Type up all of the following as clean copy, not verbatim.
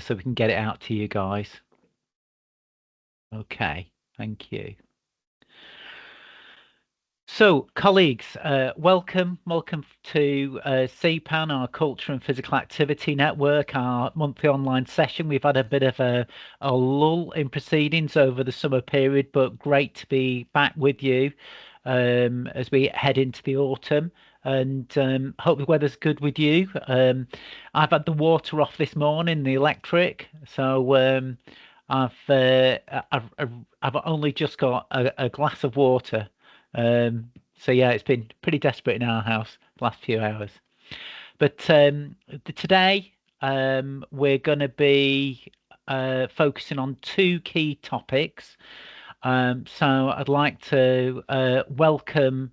so we can get it out to you guys. Okay, thank you. So, colleagues, welcome to CPAN, our Culture and Physical Activity Network, our monthly online session. We've had a bit of a lull in proceedings over the summer period, but great to be back with you as we head into the autumn. And hope the weather's good with you. I've had the water off this morning, the electric, so I've only just got a glass of water. So yeah, it's been pretty desperate in our house the last few hours. But today we're going to be focusing on two key topics. So I'd like to welcome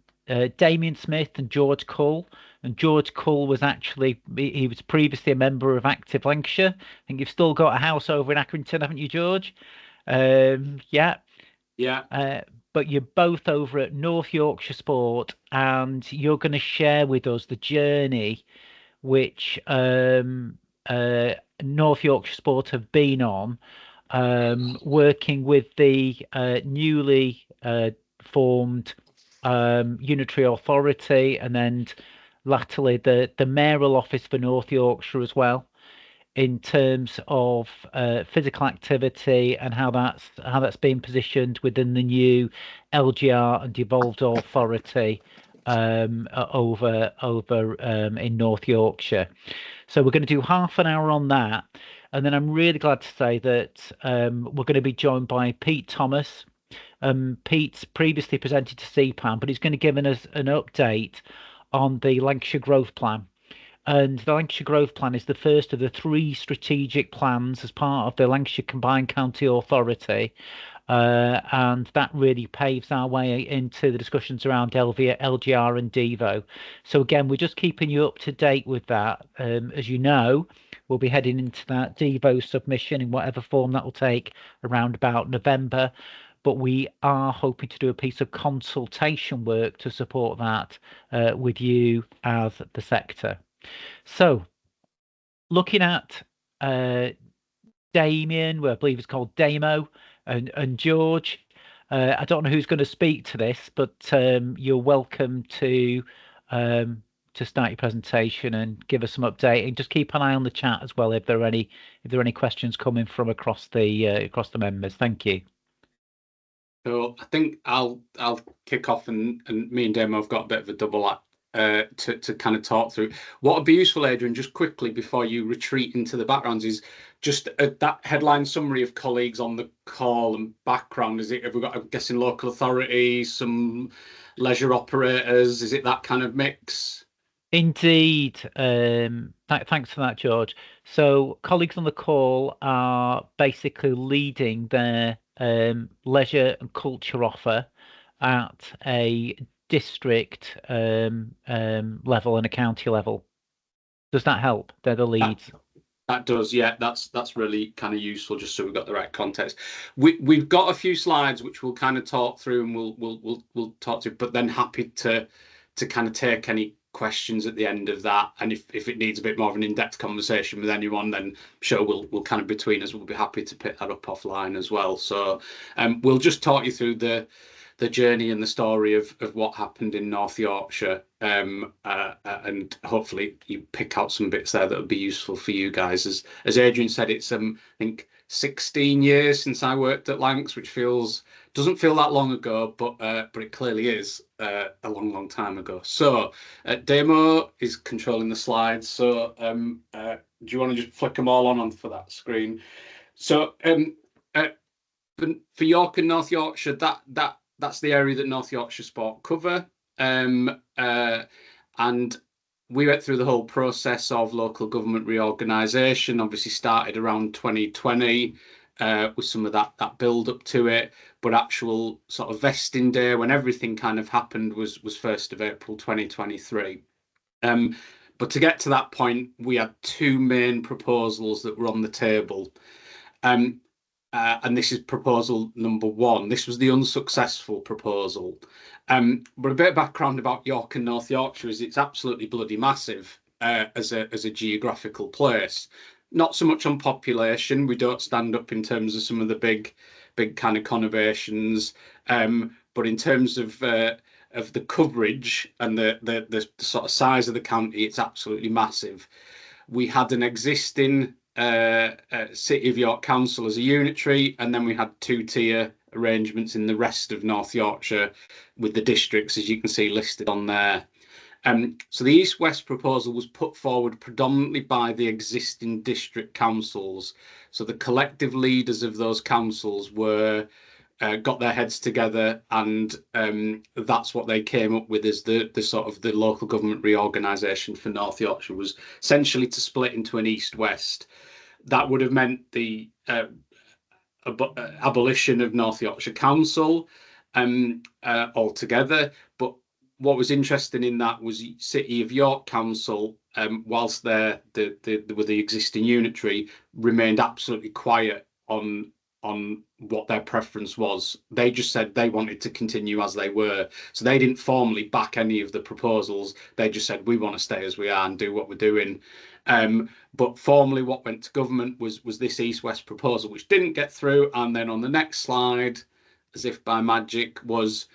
Damien Smith and George Cull. And George Cull was he was previously a member of Active Lancashire. I think you've still got a house over in Accrington, haven't you, George? Yeah. Yeah. But you're both over at North Yorkshire Sport, and you're going to share with us the journey which North Yorkshire Sport have been on, working with the newly formed unitary authority, and then latterly the mayoral office for North Yorkshire as well, in terms of physical activity and how that's been positioned within the new LGR and devolved authority over in North Yorkshire. So we're going to do half an hour on that, and then I'm really glad to say that we're going to be joined by Pete Thomas. Pete's previously presented to CPAN, but he's going to give us an update on the Lancashire Growth Plan. And the Lancashire Growth Plan is the first of the three strategic plans as part of the Lancashire Combined County Authority. And that really paves our way into the discussions around LGR and Devo. So again, we're just keeping you up to date with that. As you know, we'll be heading into that Devo submission in whatever form that will take around about November. But we are hoping to do a piece of consultation work to support that with you as the sector. So, looking at Damien, well, I believe it's called Damo, and George. I don't know who's going to speak to this, but you're welcome to start your presentation and give us some update, and just keep an eye on the chat as well if there are any questions coming from across the members. Thank you. So I think I'll kick off, and me and Damo have got a bit of a double act to kind of talk through. What would be useful, Adrian, just quickly before you retreat into the backgrounds, is just that headline summary of colleagues on the call and background. Have we got, I'm guessing, local authorities, some leisure operators? Is it that kind of mix? Indeed. Thanks for that, George. So colleagues on the call are basically leading their leisure and culture offer at a district level and a county level. Does that help? They're the leads. That does, yeah. That's really kind of useful, just so we've got the right context. We've got a few slides which we'll kind of talk through, and we'll talk to, but then happy to kind of take any questions at the end of that, and if it needs a bit more of an in-depth conversation with anyone, then I'm sure we'll kind of, between us, we'll be happy to pick that up offline as well. So we'll just talk you through the journey and the story of what happened in North Yorkshire, and hopefully you pick out some bits there that would be useful for you guys. As Adrian said, it's I think 16 years since I worked at Lancs, which doesn't feel that long ago, but it clearly is a long time ago. So Damo is controlling the slides. So do you want to just flick them all on for that screen? So for York and North Yorkshire, that's the area that North Yorkshire Sport cover, and we went through the whole process of local government reorganisation. Obviously started around 2020 with some of that build up to it, but actual sort of vesting day when everything kind of happened was 1st of April 2023. But to get to that point, we had two main proposals that were on the table. And this is proposal number one. This was the unsuccessful proposal. But a bit of background about York and North Yorkshire is it's absolutely bloody massive as a geographical place. not so much on population. We don't stand up in terms of some of the big kind of conurbations, but in terms of the coverage and the sort of size of the county, it's absolutely massive. We had an existing City of York Council as a unitary, and then we had two-tier arrangements in the rest of North Yorkshire with the districts, as you can see listed on there. So the East-West proposal was put forward predominantly by the existing district councils. So the collective leaders of those councils were got their heads together, and that's what they came up with as the sort of the local government reorganisation for North Yorkshire, was essentially to split into an East-West. That would have meant the abolition of North Yorkshire Council altogether. But what was interesting in that was City of York Council, whilst they were the existing unitary, remained absolutely quiet on what their preference was. They just said they wanted to continue as they were. So they didn't formally back any of the proposals. They just said, we want to stay as we are and do what we're doing. But formally what went to government was this East-West proposal, which didn't get through. And then on the next slide, as if by magic, was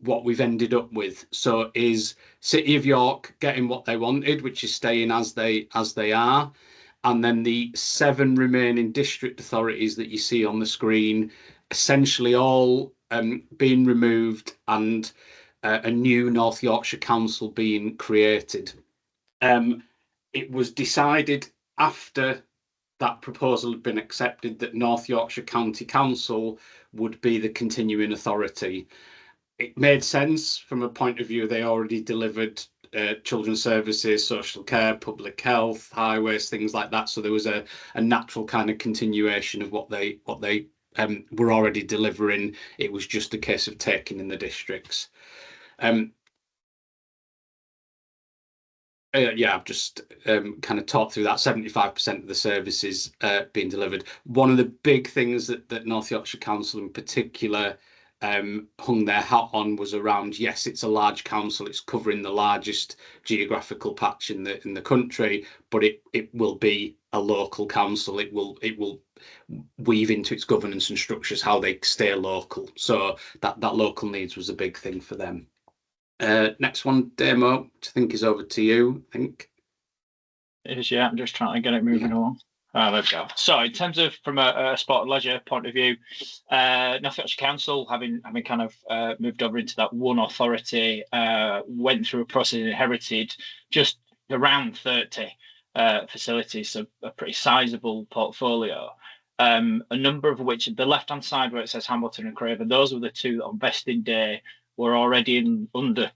what we've ended up with. So is City of York getting what they wanted, which is staying as they are. And then the 7 remaining district authorities that you see on the screen, essentially all being removed, and a new North Yorkshire Council being created. It was decided after that proposal had been accepted that North Yorkshire County Council would be the continuing authority. It made sense from a point of view they already delivered children's services, social care, public health, highways, things like that. So there was a natural kind of continuation of what they were already delivering. It was just a case of taking in the districts. Yeah, I've just kind of talked through that. 75% of the services being delivered. One of the big things that North Yorkshire Council in particular hung their hat on was around, yes, it's a large council, it's covering the largest geographical patch in the country, but it will be a local council. It will weave into its governance and structures how they stay local. So that local needs was a big thing for them. Next one, Damo, which I think is over to you, I think. It is, yeah. I'm just trying to get it moving along. There we go. So in terms of from a sport and leisure point of view, North Yorkshire Council, having kind of moved over into that one authority, went through a process and inherited just around 30 facilities, so a pretty sizable portfolio. A number of which, the left-hand side where it says Hamilton and Craven, those were the two that on vesting day were already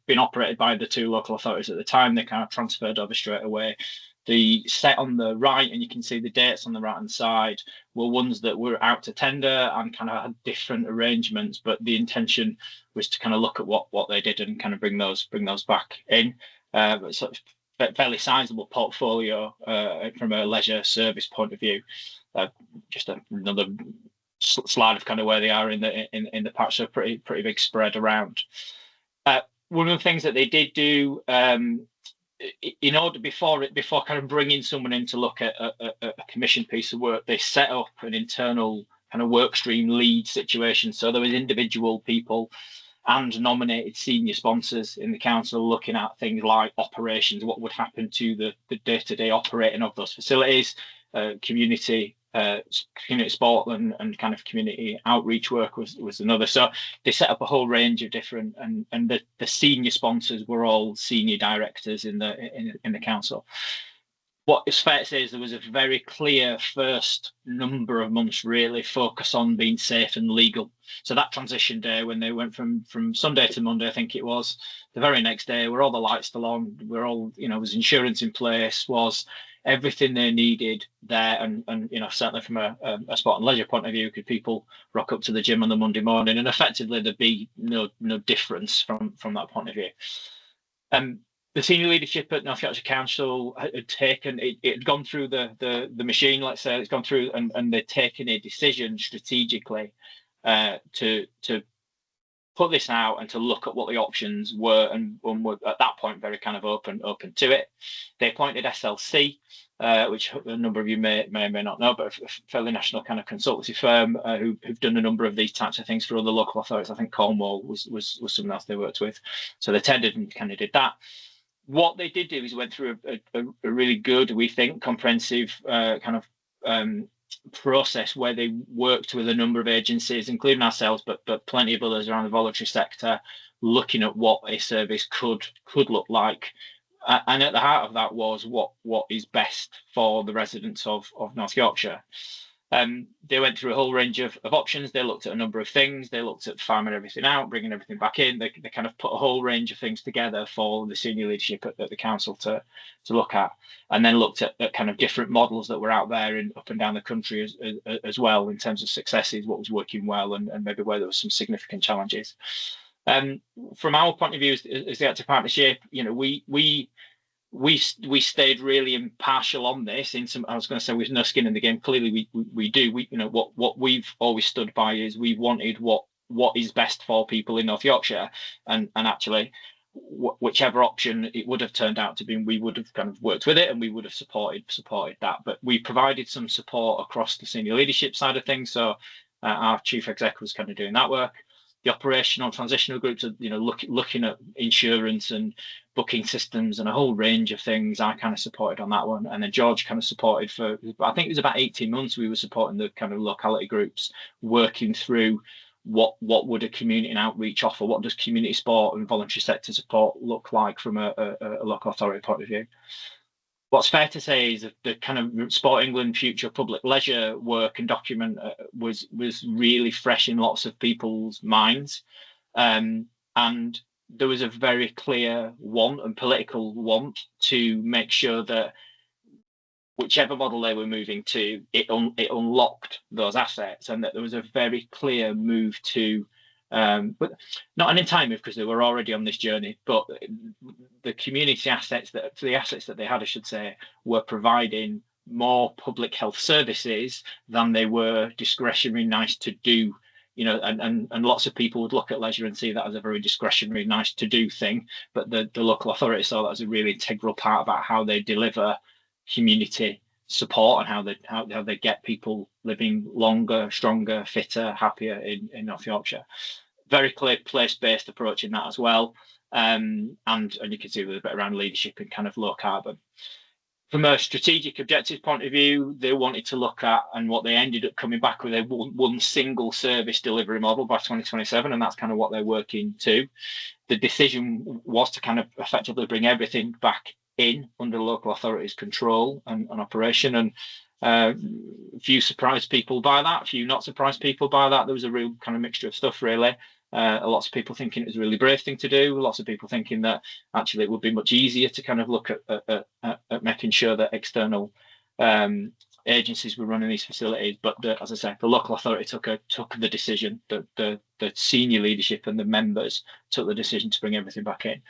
being operated by the two local authorities at the time. They kind of transferred over straight away. The set on the right, and you can see the dates on the right-hand side, were ones that were out to tender and kind of had different arrangements, but the intention was to kind of look at what they did and kind of bring those back in. So fairly sizable portfolio from a leisure service point of view. Just another slide of kind of where they are in the patch, so pretty big spread around. One of the things that they did do in order before kind of bringing someone in to look at a commission piece of work, they set up an internal kind of work stream lead situation. So there was individual people and nominated senior sponsors in the council looking at things like operations, what would happen to the day-to-day operating of those facilities, community sport and kind of community outreach work was another. So they set up a whole range of different, and the senior sponsors were all senior directors in the council. What is fair to say is there was a very clear first number of months really focus on being safe and legal. So that transition day when they went from Sunday to Monday, I think it was, the very next day were all the lights still on, were all, was insurance in place, was everything they needed there, and certainly from a sport and leisure point of view, could people rock up to the gym on the Monday morning, and effectively there'd be no difference from that point of view. The senior leadership at North Yorkshire Council had taken it had gone through the machine, let's say, it's gone through, and they'd taken a decision strategically to put this out and to look at what the options were, and were at that point very kind of open to it. They appointed SLC which a number of you may or may not know, but a fairly national kind of consultancy firm who've done a number of these types of things for other local authorities. I think Cornwall was someone else they worked with. So they tendered and kind of did that. What they did do is went through a really good, we think, comprehensive kind of process where they worked with a number of agencies, including ourselves, but plenty of others around the voluntary sector, looking at what a service could look like. And at the heart of that was what is best for the residents of North Yorkshire. They went through a whole range of options. They looked at a number of things. They looked at farming everything out, bringing everything back in. They kind of put a whole range of things together for the senior leadership at the council to look at, and then looked at kind of different models that were out there and up and down the country as well in terms of successes, what was working well, and maybe where there was some significant challenges. From our point of view, as the Active Partnership, we stayed really impartial on this. I was going to say we've no skin in the game. Clearly, we do. What we've always stood by is we wanted what is best for people in North Yorkshire, and actually, whichever option it would have turned out to be, we would have kind of worked with it, and we would have supported that. But we provided some support across the senior leadership side of things. So our chief exec was kind of doing that work. The operational transitional groups are, looking at insurance and booking systems and a whole range of things. I kind of supported on that one, and then George kind of supported for, I think it was about 18 months. We were supporting the kind of locality groups, working through what would a community and outreach offer, what does community sport and voluntary sector support look like from a local authority point of view. What's fair to say is that the kind of Sport England future public leisure work and document was really fresh in lots of people's minds, and there was a very clear want and political want to make sure that whichever model they were moving to, it unlocked those assets, and that there was a very clear move to, but not an entire move because they were already on this journey, but the community assets that they had, I should say, were providing more public health services than they were discretionary nice to do, and lots of people would look at leisure and see that as a very discretionary nice to do thing, but the local authority saw that as a really integral part about how they deliver community support and how they get people living longer, stronger, fitter, happier in North Yorkshire. Very clear place-based approach in that as well, and you can see with a bit around leadership and kind of low carbon. From a strategic objective point of view, they wanted to look at, and what they ended up coming back with, a one single service delivery model by 2027, and that's kind of what they're working to. The decision was to kind of effectively bring everything back in under the local authority's control and operation, and few surprised people by that, few not surprised people by that. There was a real kind of mixture of stuff, really. Lots of people thinking it was a really brave thing to do, lots of people thinking that actually it would be much easier to kind of look at making sure that external agencies were running these facilities. But as I said, the local authority took the decision, the senior leadership and the members took the decision to bring everything back in.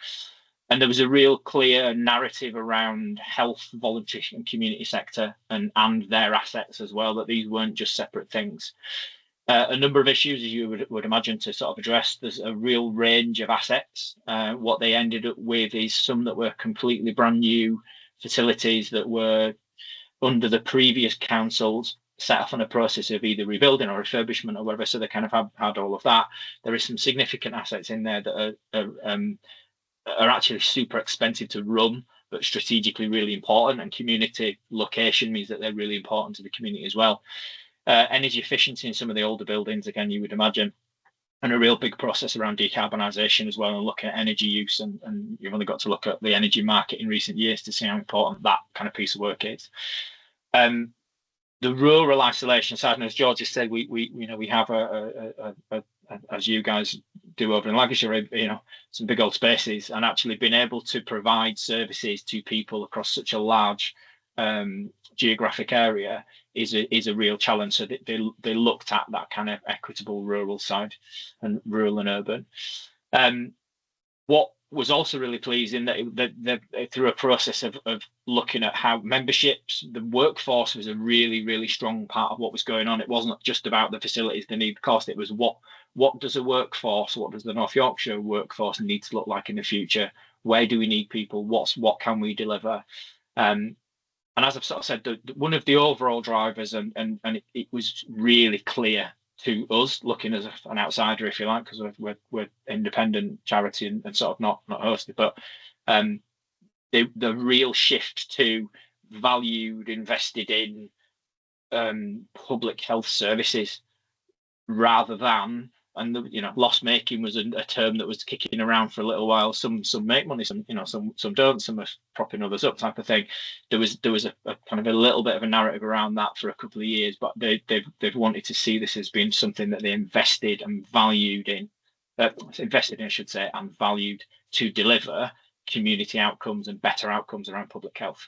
And there was a real clear narrative around health, voluntary and community sector and their assets as well, that these weren't just separate things. A number of issues, as you would imagine, to sort of address. There's a real range of assets. What they ended up with is some that were completely brand new facilities that were under the previous councils set off on a process of either rebuilding or refurbishment or whatever. So they kind of had all of that. There is some significant assets in there that are actually super expensive to run, but strategically really important. And community location means that they're really important to the community as well. Energy efficiency in some of the older buildings, again, you would imagine, and a real big process around decarbonisation as well, and looking at energy use. And you've only got to look at the energy market in recent years to see how important that kind of piece of work is. The rural isolation side, and as George has said, we have a as you guys do over in Lancashire, some big old spaces, and actually being able to provide services to people across such a large geographic area is a real challenge. So they looked at that kind of equitable rural side, and rural and urban. What was also really pleasing that through a process of looking at how memberships, the workforce was a really, really strong part of what was going on. It wasn't just about the facilities, the need, cost. It was what does a workforce, what does the North Yorkshire workforce need to look like in the future? Where do we need people? What can we deliver? And as I've sort of said, one of the overall drivers, and it was really clear to us, looking as an outsider, if you like, because we're independent charity and sort of not hosted, but the real shift to valued, invested in public health services rather than, and loss making was a term that was kicking around for a little while. Some make money, some don't, some are propping others up, type of thing. There was a kind of a little bit of a narrative around that for a couple of years, but they've wanted to see this as being something that they invested and valued in, I should say, and valued to deliver community outcomes and better outcomes around public health.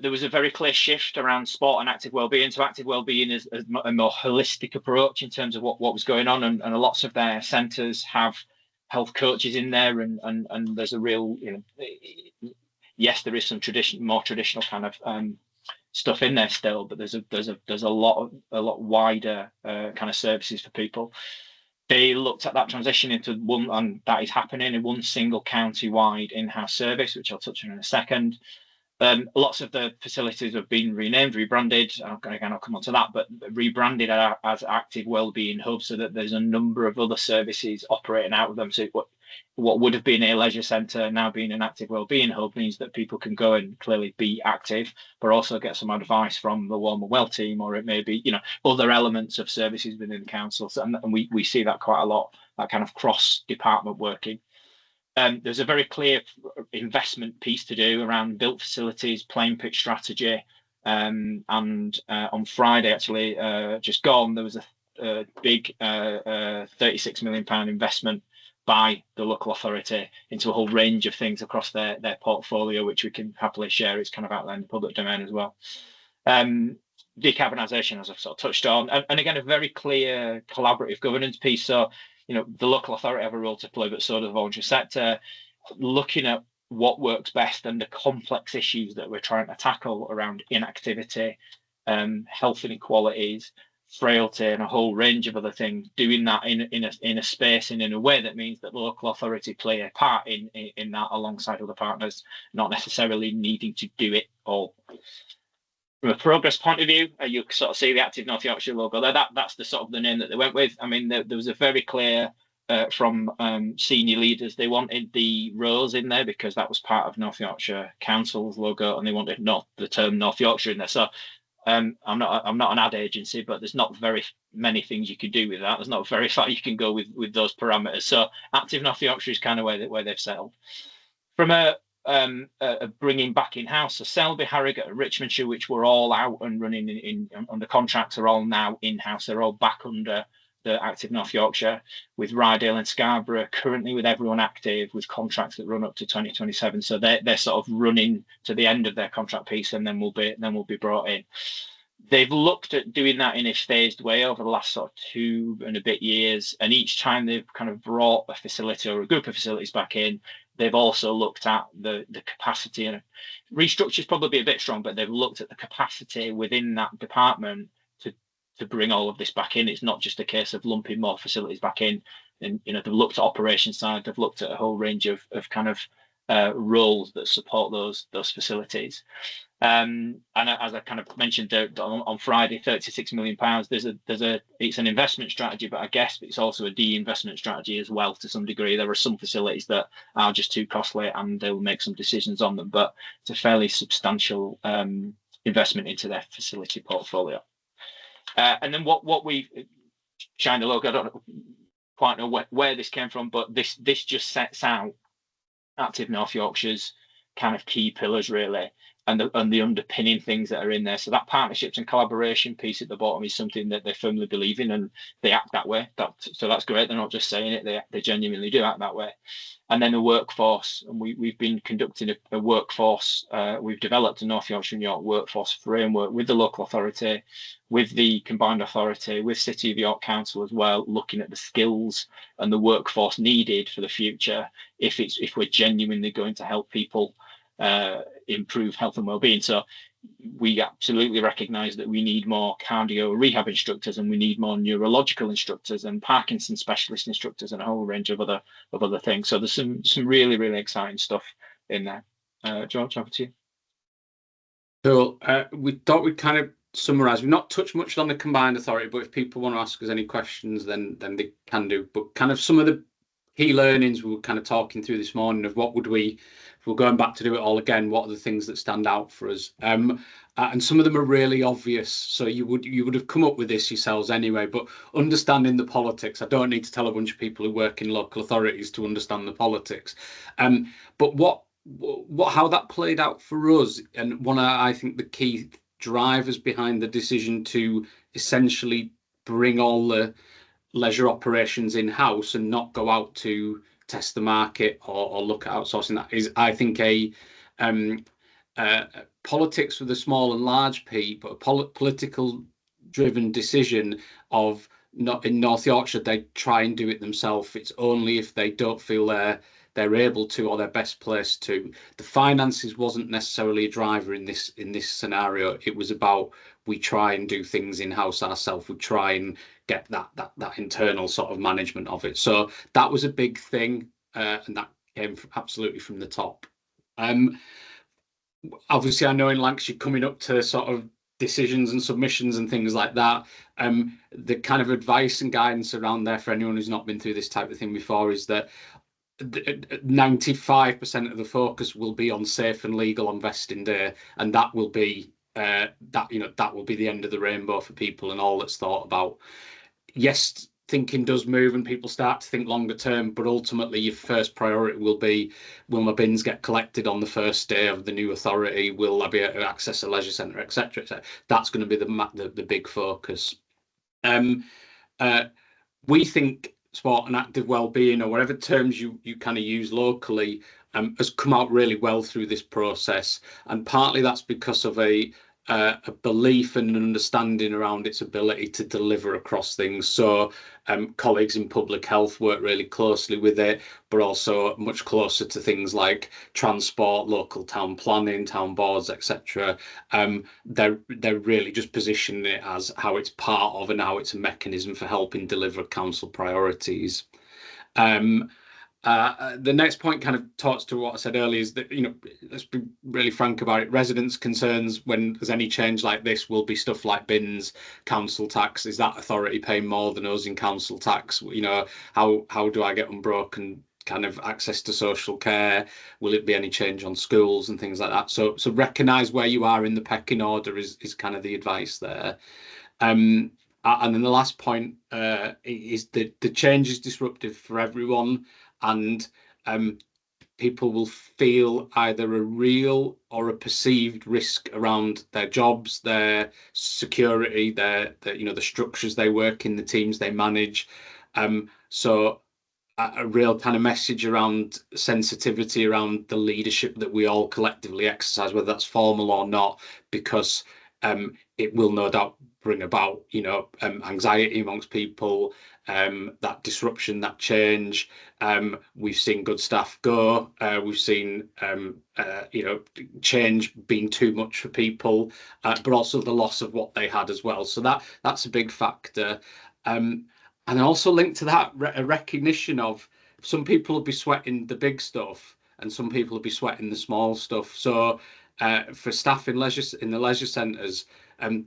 There was a very clear shift around sport and active wellbeing. So active wellbeing is a more holistic approach in terms of what was going on, and lots of their centres have health coaches in there, and there's a real, yes, there is some more traditional kind of stuff in there still, but there's a lot wider kind of services for people. They looked at that transition into one, and that is happening in one single county-wide in-house service, which I'll touch on in a second. Lots of the facilities have been renamed, rebranded. Again, I'll come on to that, but rebranded as Active Wellbeing Hub, so that there's a number of other services operating out of them. So what would have been a leisure centre now being an Active Wellbeing Hub means that people can go and clearly be active, but also get some advice from the Warm and Well team, or it may be other elements of services within the council. So, and we see that quite a lot, that kind of cross-department working. There's a very clear investment piece to do around built facilities, playing pitch strategy, and on Friday, actually, just gone, there was a big £36 million investment by the local authority into a whole range of things across their portfolio, which we can happily share. It's kind of out there in the public domain as well. Decarbonisation, as I've sort of touched on, and again, a very clear collaborative governance piece. So, the local authority have a role to play, but so does the voluntary sector, looking at what works best and the complex issues that we're trying to tackle around inactivity, health inequalities, frailty, and a whole range of other things, doing that in a space and in a way that means that the local authority play a part in that alongside other partners, not necessarily needing to do it all. From a progress point of view, you sort of see the Active North Yorkshire logo there. That's the sort of the name that they went with. I mean, there was a very clear from senior leaders, they wanted the rose in there because that was part of North Yorkshire Council's logo, and they wanted the term North Yorkshire in there. So I'm not an ad agency, but there's not very many things you can do with that. There's not very far you can go with those parameters. So Active North Yorkshire is kind of where they've settled. From a bringing back in-house, so Selby, Harrogate, and Richmondshire, which were all out and running under contracts, are all now in-house. They're all back under the Active North Yorkshire, with Rydale and Scarborough currently with everyone active with contracts that run up to 2027. So they're sort of running to the end of their contract piece, and then will be brought in. They've looked at doing that in a phased way over the last sort of 2 and a bit years, and each time they've kind of brought a facility or a group of facilities back in, they've also looked at the capacity, and restructure is probably a bit strong, but they've looked at the capacity within that department to bring all of this back in. It's not just a case of lumping more facilities back in. And they've looked at operations side, they've looked at a whole range of kind of roles that support those facilities. And as I kind of mentioned on Friday, £36 million. It's an investment strategy, but I guess it's also a de-investment strategy as well to some degree. There are some facilities that are just too costly, and they'll make some decisions on them. But it's a fairly substantial investment into their facility portfolio. And then what we shine the logo, I don't quite know where this came from, but this just sets out Active North Yorkshire's kind of key pillars, really, and the underpinning things that are in there. So that partnerships and collaboration piece at the bottom is something that they firmly believe in, and they act that way. So that's great. They're not just saying it; they genuinely do act that way. And then the workforce, and we've been conducting a workforce. We've developed a North Yorkshire and York workforce framework with the local authority, with the combined authority, with City of York Council as well, looking at the skills and the workforce needed for the future if we're genuinely going to help people improve health and well-being. So we absolutely recognise that we need more cardio rehab instructors, and we need more neurological instructors and Parkinson's specialist instructors, and a whole range of other things. So there's some really, really exciting stuff in there. George, over to you. So we thought we'd kind of summarise. We've not touched much on the combined authority, but if people want to ask us any questions, then they can do. But kind of some of the key learnings we were kind of talking through this morning of what would we, if we're going back to do it all again, what are the things that stand out for us? And some of them are really obvious. So you would have come up with this yourselves anyway. But understanding the politics, I don't need to tell a bunch of people who work in local authorities to understand the politics. But how that played out for us, and one of, I think, the key drivers behind the decision to essentially bring all the leisure operations in-house and not go out to test the market or look at outsourcing, that is, I think, a politics with a small and large P, but a political driven decision of, not in North Yorkshire, they try and do it themselves. It's only if they don't feel they're able to or they're best placed to. The finances wasn't necessarily a driver in this scenario. It was about, we try and do things in-house ourselves. We try and get that internal sort of management of it. So that was a big thing, and that came absolutely from the top. Obviously, I know in Lancashire, coming up to sort of decisions and submissions and things like that, the kind of advice and guidance around there for anyone who's not been through this type of thing before is that 95% of the focus will be on safe and legal on vesting day, and that will be that will be the end of the rainbow for people and all that's thought about. Yes, thinking does move and people start to think longer term, but ultimately your first priority will be, will my bins get collected on the first day of the new authority? Will I be able to access a leisure centre, etc., etc.? That's going to be the big focus. We think sport and active well-being, or whatever terms you kind of use locally, has come out really well through this process, and partly that's because of a belief and an understanding around its ability to deliver across things. So colleagues in public health work really closely with it, but also much closer to things like transport, local town planning, town boards, etc. They're really just positioning it as how it's part of and how it's a mechanism for helping deliver council priorities. The next point kind of talks to what I said earlier, is that, let's be really frank about it. Residents' concerns when there's any change like this will be stuff like bins, council tax. Is that authority paying more than us in council tax? How do I get unbroken kind of access to social care? Will it be any change on schools and things like that? So recognise where you are in the pecking order is kind of the advice there. And then the last point is that the change is disruptive for everyone, and people will feel either a real or a perceived risk around their jobs, their security, their the structures they work in, the teams they manage. So a real kind of message around sensitivity around the leadership that we all collectively exercise, whether that's formal or not, because it will no doubt bring about anxiety amongst people, that disruption, that change. We've seen good staff go. We've seen change being too much for people, but also the loss of what they had as well. So that's a big factor. And also linked to that, a recognition of, some people will be sweating the big stuff and some people will be sweating the small stuff. So for staff in the leisure centres,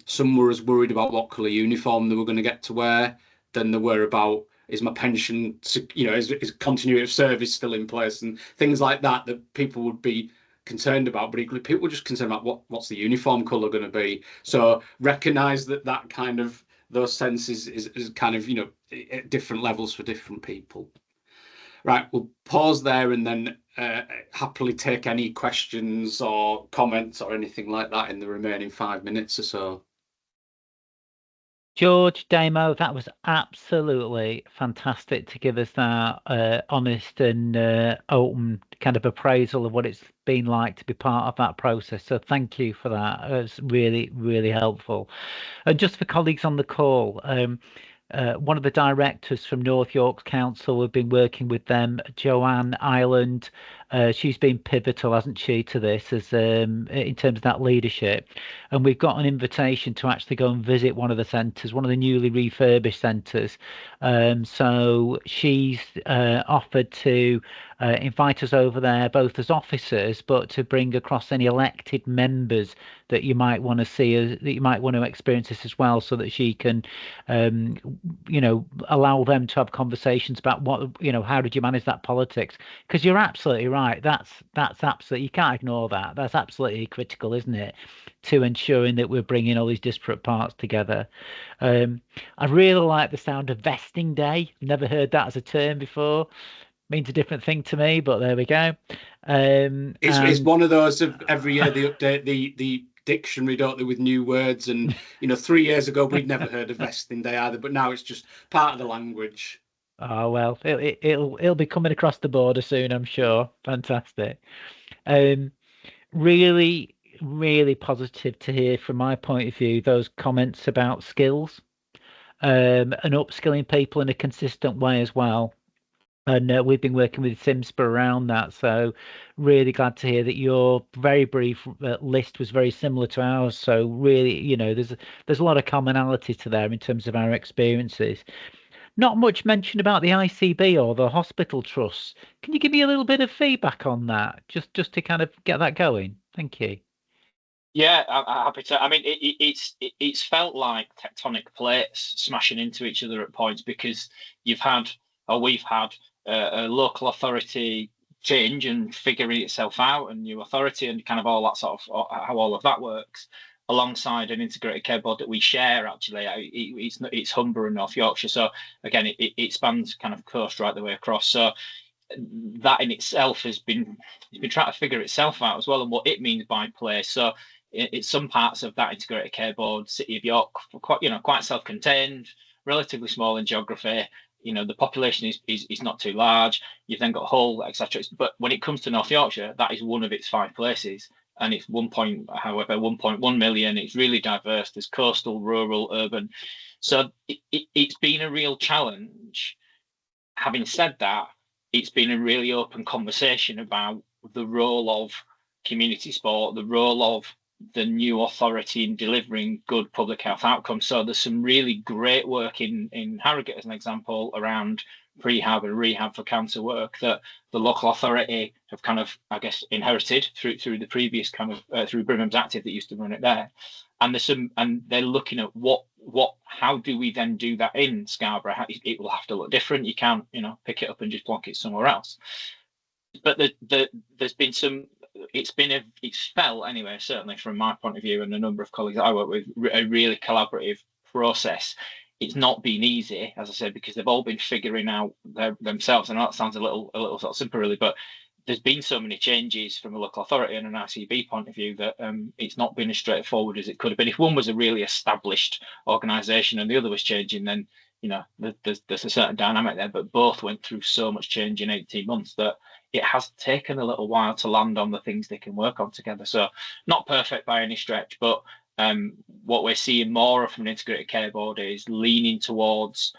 some were as worried about what colour uniform they were going to get to wear than they were about, is my pension, is continuity of service still in place, and things like that people would be concerned about. But equally, people were just concerned about what's the uniform colour going to be. So recognise that kind of, those senses is kind of at different levels for different people. Right, we'll pause there and then happily take any questions or comments or anything like that in the remaining 5 minutes or so. George, Damo, that was absolutely fantastic to give us that honest and open kind of appraisal of what it's been like to be part of that process. So thank you for that. It's really, really helpful. And just for colleagues on the call, one of the directors from North York Council, we've been working with them, Joanne Ireland, She's been pivotal, hasn't she, to this as in terms of that leadership. And we've got an invitation to actually go and visit one of the centres, one of the newly refurbished centres. So she's offered to invite us over there, both as officers, but to bring across any elected members that you might want to see, that you might want to experience this as well, so that she can, allow them to have conversations about how did you manage that politics? Because you're absolutely right. That's absolutely, you can't ignore that. That's absolutely critical, isn't it? To ensuring that we're bringing all these disparate parts together. I really like the sound of vesting day. Never heard that as a term before. Means a different thing to me, but there we go. It's one of those of every year they update the dictionary, don't they, with new words. And 3 years ago we'd never heard of vesting day either, but now it's just part of the language. Oh well, it'll be coming across the border soon, I'm sure. Fantastic. Really, really positive to hear from my point of view those comments about skills, and upskilling people in a consistent way as well. And we've been working with Simspa around that, so really glad to hear that your very brief list was very similar to ours. So really, there's a lot of commonality to there in terms of our experiences. Not much mention about the ICB or the hospital trusts. Can you give me a little bit of feedback on that, just to kind of get that going? Thank you. Yeah, I'm happy to. I mean, it's felt like tectonic plates smashing into each other at points, because we've had a local authority change and figuring itself out, and new authority, and kind of all that sort of how all of that works, alongside an integrated care board that we share. Actually, it's Humber and North Yorkshire, so again, it spans kind of coast right the way across. So that in itself has been trying to figure itself out as well, and what it means by place. So it's some parts of that integrated care board, City of York, quite self-contained, relatively small in geography. The population is not too large. You've then got Hull, etc. But when it comes to North Yorkshire, that is one of its 5 places, and it's 1.1 million. It's really diverse. There's coastal, rural, urban. So it's been a real challenge. Having said that, it's been a really open conversation about the role of community sport, the role of the new authority in delivering good public health outcomes. So there's some really great work in Harrogate, as an example, around prehab and rehab for cancer work that the local authority have kind of, I guess, inherited through the previous kind of through Brimham's Active that used to run it there. And they're looking at how do we then do that in Scarborough? It will have to look different. You can't, pick it up and just block it somewhere else. But there's been some. It's felt anyway, certainly from my point of view and a number of colleagues that I work with, a really collaborative process. It's not been easy, as I said, because they've all been figuring out themselves. And that sounds a little sort of simple, really, but there's been so many changes from a local authority and an ICB point of view that it's not been as straightforward as it could have been. If one was a really established organisation and the other was changing, then there's a certain dynamic there. But both went through so much change in 18 months that it has taken a little while to land on the things they can work on together. So not perfect by any stretch, but what we're seeing more of from an integrated care board is leaning towards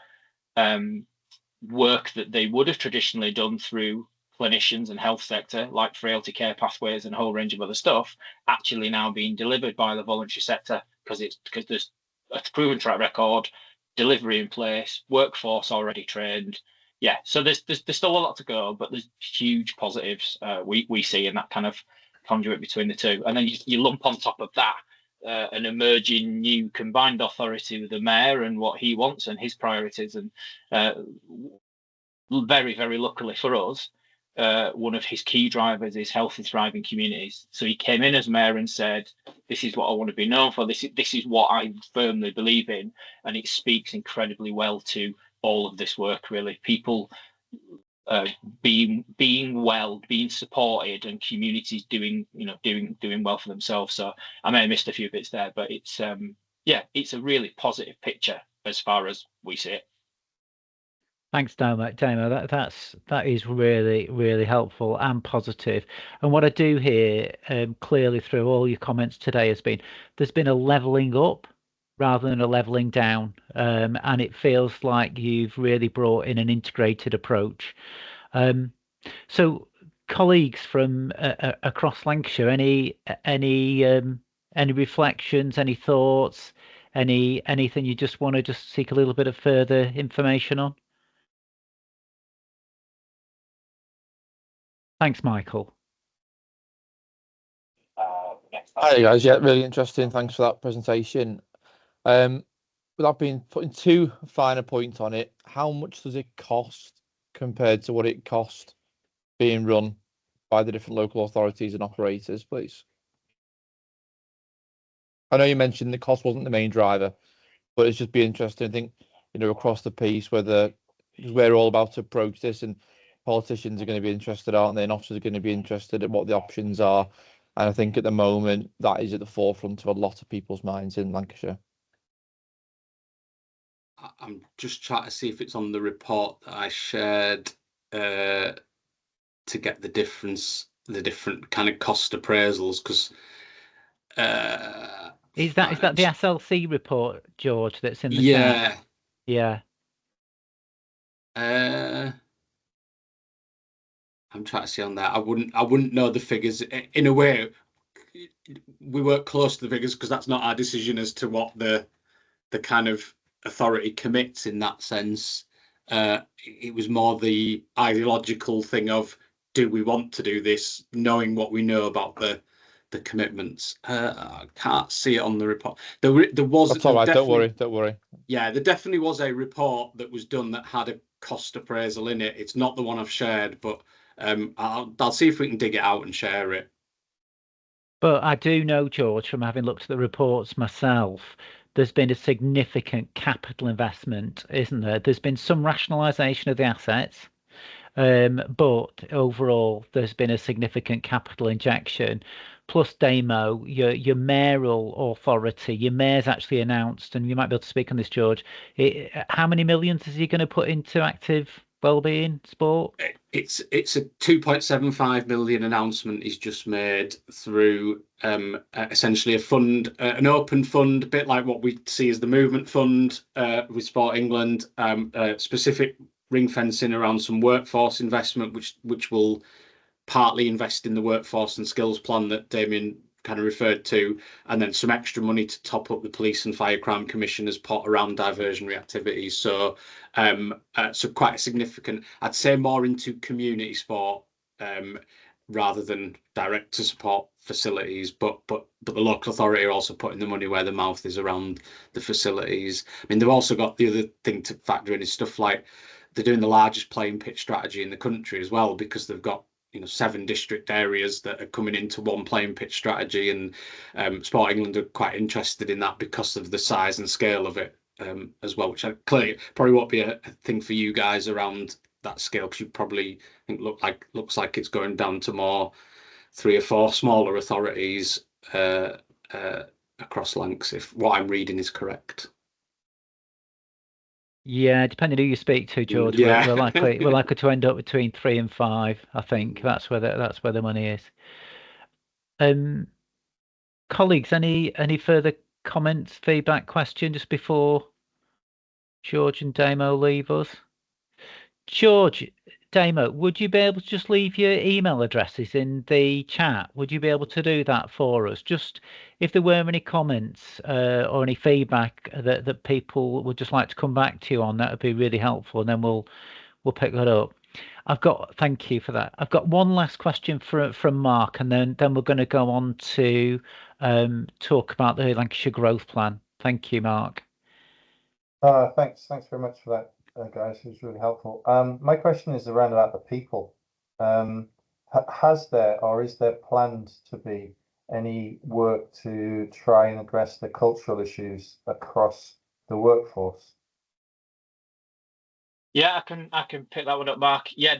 work that they would have traditionally done through clinicians and health sector, like frailty care pathways and a whole range of other stuff, actually now being delivered by the voluntary sector, because there's a proven track record, delivery in place, workforce already trained. Yeah, so there's still a lot to go, but there's huge positives we see in that kind of conduit between the two. And then you lump on top of that an emerging new combined authority with the mayor and what he wants and his priorities. And very, very luckily for us, one of his key drivers is healthy, thriving communities. So he came in as mayor and said, this is what I want to be known for. This is what I firmly believe in. And it speaks incredibly well to all of this work, really. People being well, being supported, and communities doing well for themselves. So I may have missed a few bits there, but it's a really positive picture as far as we see it. Thanks, Damo. That is really, really helpful and positive. And what I do hear clearly through all your comments today has been there's been a levelling up rather than a levelling down, and it feels like you've really brought in an integrated approach. So colleagues from across Lancashire, any reflections, any thoughts, anything you just want to just seek a little bit of further information on? Thanks, Michael. Hi guys, yeah, really interesting. Thanks for that presentation. Without putting too fine a point on it, how much does it cost compared to what it cost being run by the different local authorities and operators, please? I know you mentioned the cost wasn't the main driver, but it's just be interesting. I think, across the piece, whether we're all about to approach this, and politicians are going to be interested, aren't they? And officers are going to be interested in what the options are. And I think at the moment that is at the forefront of a lot of people's minds in Lancashire. I'm just trying to see if it's on the report that I shared to get the different kind of cost appraisals, because is that the SLC report, George, that's in the yeah chat? Yeah. I'm trying to see on that. I wouldn't know the figures. In a way, we work close to the figures because that's not our decision as to what the kind of authority commits in that sense. It was more the ideological thing of, do we want to do this, knowing what we know about the commitments. I can't see it on the report. There was. That's all right. Don't worry. Yeah, there definitely was a report that was done that had a cost appraisal in it. It's not the one I've shared, but I'll see if we can dig it out and share it. But I do know, George, from having looked at the reports myself, there's been a significant capital investment, isn't there? There's been some rationalisation of the assets, but overall, there's been a significant capital injection. Plus, Damo, your mayoral authority, your mayor's actually announced, and you might be able to speak on this, George. How many millions is he going to put into active wellbeing sport? It's a 2.75 million announcement he's just made through essentially a fund, an open fund, a bit like what we see as the movement fund with Sport England, specific ring fencing around some workforce investment, which will partly invest in the workforce and skills plan that Damien kind of referred to, and then some extra money to top up the police and fire crime commissioner's pot around diversionary activities. So so quite a significant, I'd say more into community sport rather than direct to support facilities, but the local authority are also putting the money where the mouth is around the facilities. I mean, they've also got the other thing to factor in is stuff like they're doing the largest playing pitch strategy in the country as well, because they've got 7 district areas that are coming into one playing pitch strategy, and Sport England are quite interested in that because of the size and scale of it as well, which clearly probably won't be a thing for you guys around that scale, because you probably think looks like it's going down to more 3 or 4 smaller authorities across Lancs, if what I'm reading is correct. Yeah, depending who you speak to, George, Yeah. we're likely to end up between 3 and 5. I think that's where the money is. Colleagues, any further comments, feedback, question just before George and Damo leave us? George, Damo, would you be able to just leave your email addresses in the chat? Would you be able to do that for us? Just if there were any comments or any feedback that people would just like to come back to you on, that would be really helpful, and then we'll pick that up. Thank you for that. I've got one last question from Mark, and then we're going to go on to talk about the Lancashire Growth Plan. Thank you, Mark. Thanks very much for that, guys. It was really helpful. My question is around about the people. Has there or is there planned to be any work to try and address the cultural issues across the workforce? Yeah, I can pick that one up, Mark. Yeah,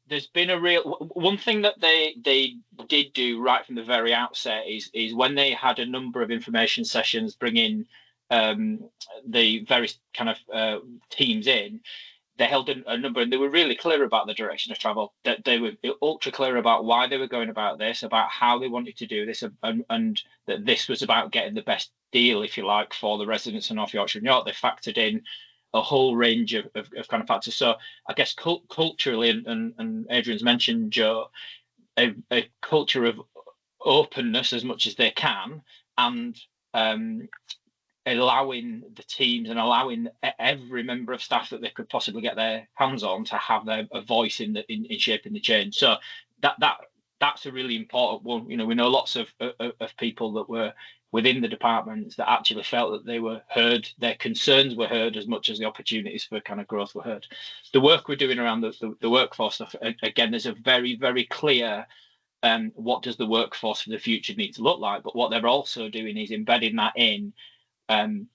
there's been a real one thing that they did do right from the very outset is when they had a number of information sessions bringing the various kind of teams in, they held a number, and they were really clear about the direction of travel. That they were ultra clear about why they were going about this, about how they wanted to do this, and that this was about getting the best deal, if you like, for the residents of North Yorkshire and York. They factored in a whole range of kind of factors. So I guess culturally, and Adrian's mentioned, Joe, a culture of openness as much as they can, and allowing the teams and allowing every member of staff that they could possibly get their hands on to have a voice in shaping the change. So that's a really important one. You know, we know lots of people that were within the departments that actually felt that they were heard, their concerns were heard as much as the opportunities for kind of growth were heard. The work we're doing around the workforce stuff, again, there's a very, very clear what does the workforce for the future need to look like, but what they're also doing is embedding that in,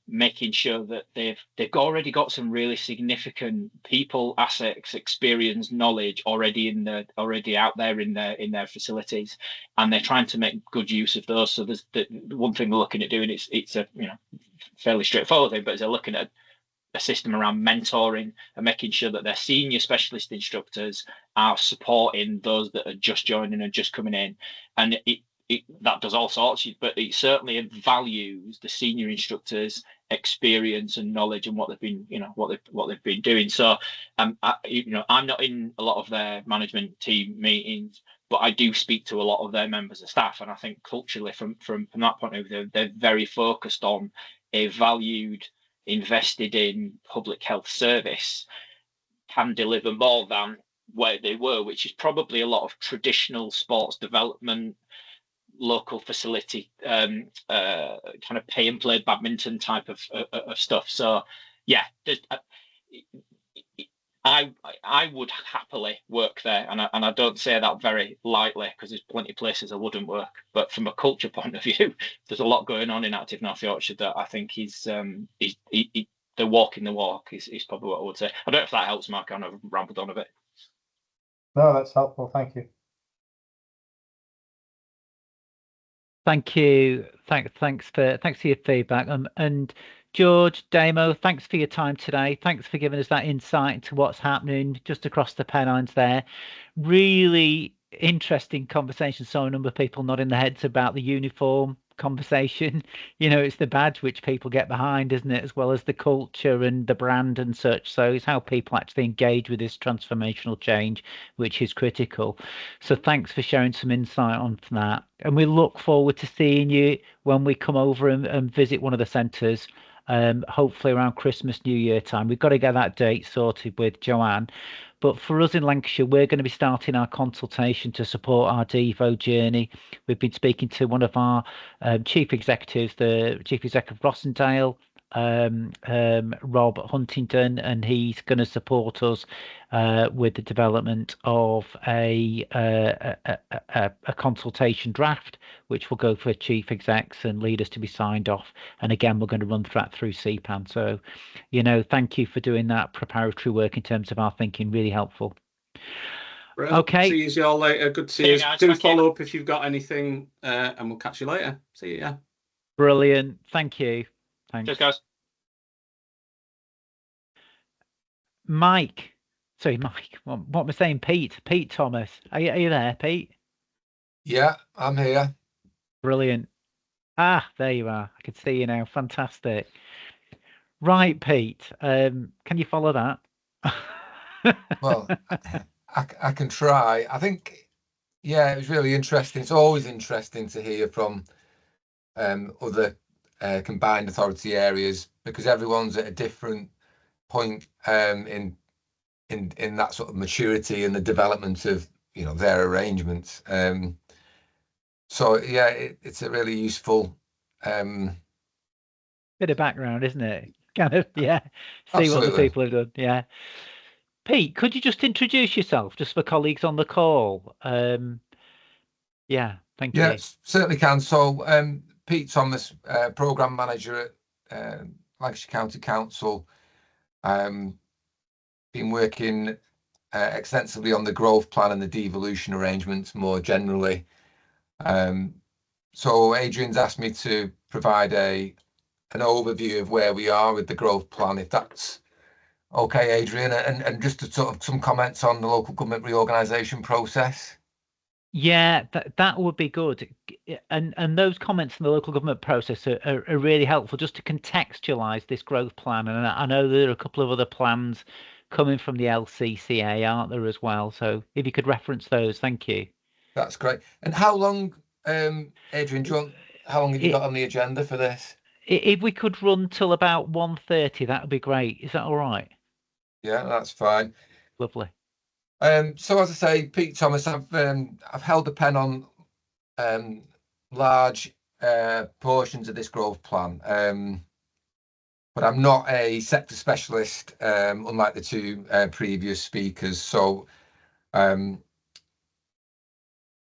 making sure that they've already got some really significant people, assets, experience, knowledge already out there in their facilities, and they're trying to make good use of those. So there's the one thing they're looking at doing. It's a fairly straightforward thing, but they're looking at a system around mentoring and making sure that their senior specialist instructors are supporting those that are just joining and just coming in, and that does all sorts, but it certainly values the senior instructors' experience and knowledge and what they've been, what they've been doing. So, I'm not in a lot of their management team meetings, but I do speak to a lot of their members of staff, and I think culturally, from that point of view, they're very focused on a valued, invested in public health service can deliver more than where they were, which is probably a lot of traditional sports development, local facility, kind of pay and play badminton type of stuff. So yeah, I would happily work there, and I don't say that very lightly, because there's plenty of places I wouldn't work. But from a culture point of view, there's a lot going on in Active North Yorkshire that I think is the walking the walk is probably what I would say. I don't know if that helps, Mark. I know I've rambled on a bit. No, that's helpful. Thank you. Thank you. Thanks for your feedback. And George, Damo, thanks for your time today. Thanks for giving us that insight into what's happening just across the Pennines there. Really interesting conversation. So a number of people nodding their heads about the uniform conversation. It's the badge which people get behind, isn't it? As well as the culture and the brand and such. So it's how people actually engage with this transformational change, which is critical. So thanks for sharing some insight on that. And we look forward to seeing you when we come over and visit one of the centres, hopefully around Christmas, New Year time. We've got to get that date sorted with Joanne. But for us in Lancashire, we're going to be starting our consultation to support our Devo journey. We've been speaking to one of our chief executives, the chief executive of Rossendale, Rob Huntington, and he's going to support us with the development of a consultation draft, which will go for chief execs and leaders to be signed off. And again, we're going to run that through CPAN. So, thank you for doing that preparatory work in terms of our thinking. Really helpful. Brilliant. Okay. See you all later. Good to see you. Do follow up if you've got anything, and we'll catch you later. See you. Yeah. Brilliant. Thank you. Thanks. Cheers, guys. Mike. What am I saying? Pete Thomas. Are you there, Pete? Yeah, I'm here. Brilliant. There you are. I can see you now. Fantastic. Right, Pete. Can you follow that? Well, I can try. I think, yeah, it was really interesting. It's always interesting to hear from other combined authority areas, because everyone's at a different point in that sort of maturity and the development of their arrangements. So yeah, it's a really useful bit of background, isn't it? Kind of, yeah. See Absolutely. what the people have done. Yeah. Pete, could you just introduce yourself, just for colleagues on the call? Yeah, thank you. Yes, certainly can. So Pete Thomas, Programme Manager at Lancashire County Council. Been working extensively on the growth plan and the devolution arrangements more generally. So Adrian's asked me to provide an overview of where we are with the growth plan, if that's okay, Adrian, and just to sort of some comments on the local government reorganisation process. Yeah, that would be good. And those comments in the local government process are really helpful, just to contextualise this growth plan. And I know there are a couple of other plans coming from the LCCA, aren't there, as well? So if you could reference those, thank you. That's great. And how long, Adrian, how long have you got on the agenda for this? If we could run till about 1:30, that would be great. Is that all right? Yeah, that's fine. Lovely. So as I say, Pete Thomas, I've held the pen on large portions of this growth plan, but I'm not a sector specialist, unlike the two previous speakers. So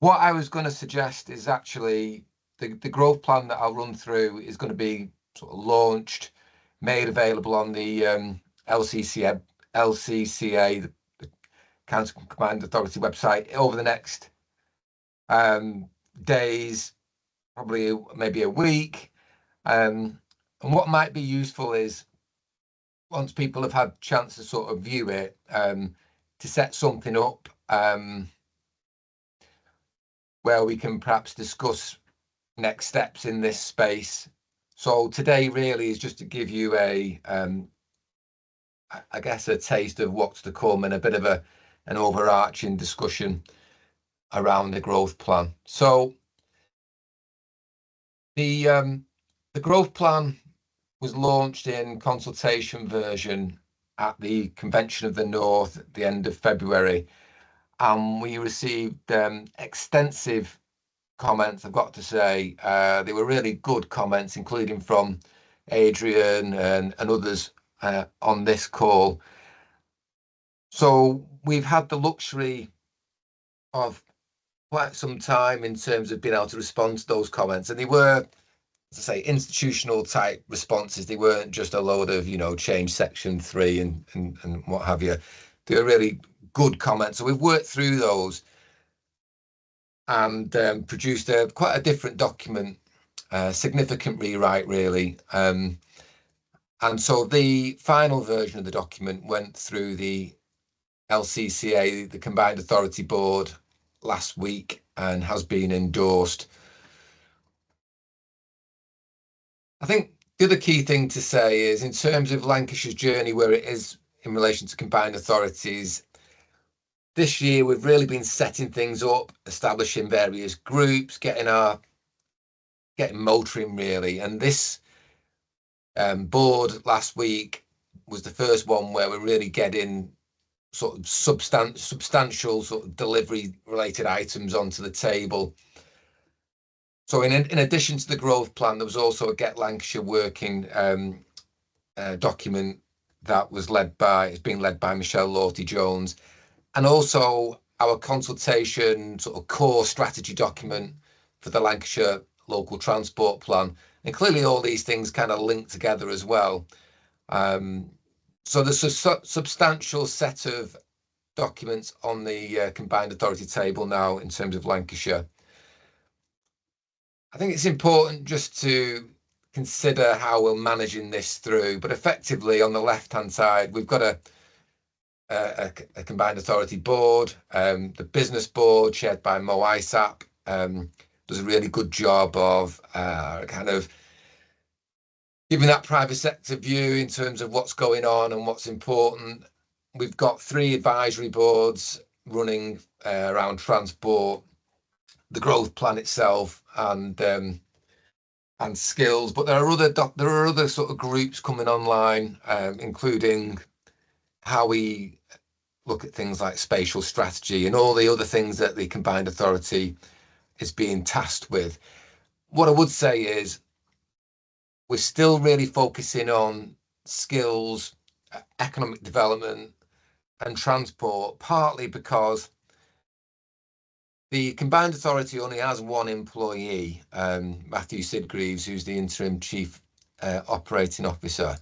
what I was going to suggest is actually the growth plan that I'll run through is going to be sort of launched, made available on the LCCA, the Council Combined Authority website over the next days, probably maybe a week. And what might be useful is once people have had a chance to sort of view it, to set something up where we can perhaps discuss next steps in this space. So today really is just to give you I guess a taste of what's to come and a bit of an overarching discussion around the growth plan. So the growth plan was launched in consultation version at the Convention of the North at the end of February, and we received extensive comments. I've got to say, they were really good comments, including from Adrian and others on this call. So we've had the luxury of quite some time in terms of being able to respond to those comments, and they were, as I say, institutional type responses. They weren't just a load of, change section 3 and what have you. They were really good comments. So we've worked through those and produced quite a different document, significant rewrite really. And so the final version of the document went through the LCCA, the Combined Authority Board, last week and has been endorsed. I think the other key thing to say is in terms of Lancashire's journey, where it is in relation to combined authorities, this year we've really been setting things up, establishing various groups, getting motoring really. And this board last week was the first one where we're really getting sort of substantial sort of delivery related items onto the table. So in addition to the growth plan, there was also a Get Lancashire Working document that was being led by Michelle Lawty-Jones, and also our consultation sort of core strategy document for the Lancashire Local Transport Plan. And clearly all these things kind of link together as well. So there's a substantial set of documents on the combined authority table now in terms of Lancashire. I think it's important just to consider how we're managing this through, but effectively on the left-hand side, we've got a combined authority board. The business board, chaired by Mo Isap, does a really good job of kind of giving that private sector view in terms of what's going on and what's important. We've got 3 advisory boards running around transport, the growth plan itself, and skills. But there are other sort of groups coming online, including how we look at things like spatial strategy and all the other things that the combined authority is being tasked with. What I would say is we're still really focusing on skills, economic development and transport, partly because the combined authority only has one employee, Matthew Sidgreaves, who's the interim chief operating officer.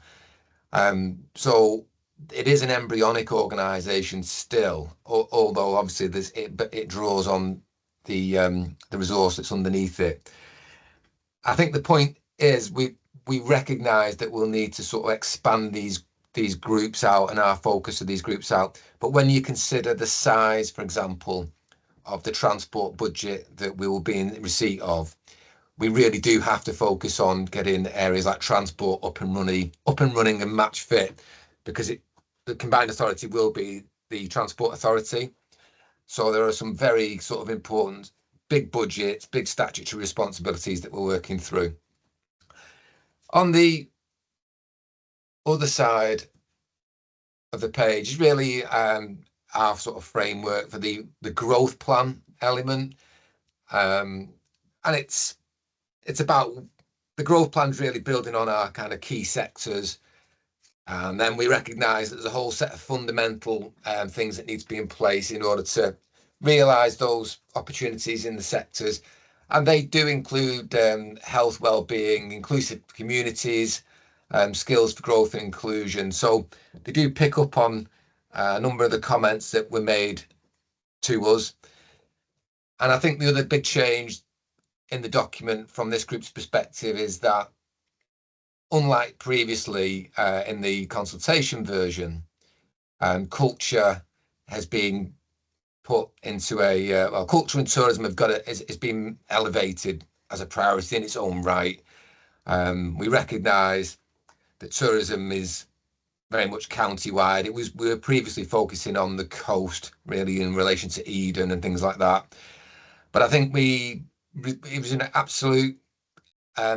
So it is an embryonic organisation still, although obviously it draws on the resource that's underneath it. I think the point is we recognise that we'll need to sort of expand these groups out and our focus of these groups out. But when you consider the size, for example, of the transport budget that we will be in receipt of, we really do have to focus on getting areas like transport up and running and match fit, because the combined authority will be the transport authority. So there are some very sort of important big budgets, big statutory responsibilities that we're working through. On the other side of the page is really our sort of framework for the growth plan element, and it's about the growth plan's really building on our kind of key sectors, and then we recognise that there's a whole set of fundamental things that need to be in place in order to realise those opportunities in the sectors, and they do include health, well-being, inclusive communities, skills for growth and inclusion. So they do pick up on a number of the comments that were made to us. And I think the other big change in the document from this group's perspective is that, unlike previously in the consultation version, culture has been put into a well, culture and tourism has been elevated as a priority in its own right. We recognise that tourism is very much county-wide. We were previously focusing on the coast, really, in relation to Eden and things like that. But I think it was an absolute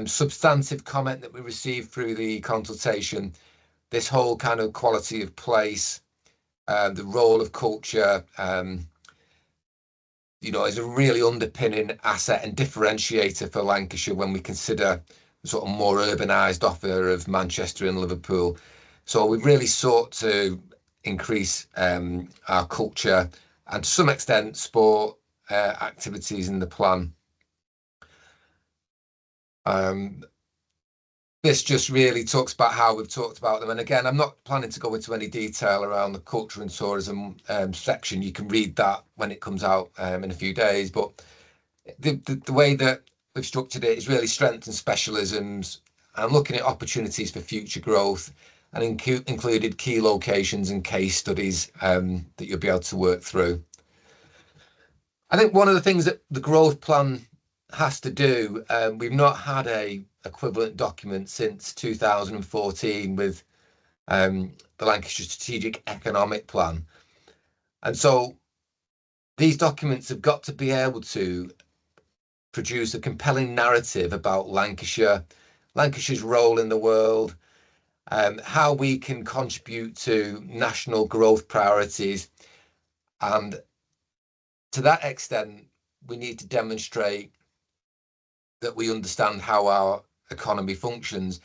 substantive comment that we received through the consultation. This whole kind of quality of place, the role of culture, is a really underpinning asset and differentiator for Lancashire when we consider the sort of more urbanised offer of Manchester and Liverpool. So we've really sought to increase our culture and, to some extent, sport activities in the plan. This just really talks about how we've talked about them. And again, I'm not planning to go into any detail around the culture and tourism section. You can read that when it comes out in a few days. But the way that we've structured it is really strength and specialisms and looking at opportunities for future growth, and included key locations and case studies that you'll be able to work through. I think one of the things that the growth plan has to do, we've not had a equivalent document since 2014 with the Lancashire Strategic Economic Plan. And so these documents have got to be able to produce a compelling narrative about Lancashire's role in the world, how we can contribute to national growth priorities. And to that extent, we need to demonstrate that we understand how our economy functions.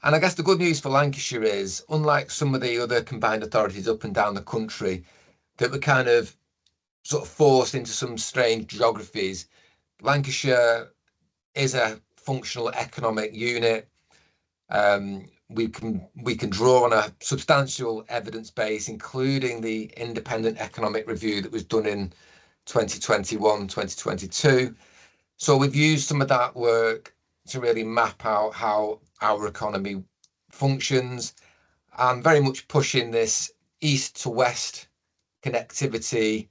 And I guess the good news for Lancashire is, unlike some of the other combined authorities up and down the country that were kind of sort of forced into some strange geographies, Lancashire is a functional economic unit. We can draw on a substantial evidence base, including the independent economic review that was done in 2021, 2022. So we've used some of that work to really map out how our economy functions, and very much pushing this east to west connectivity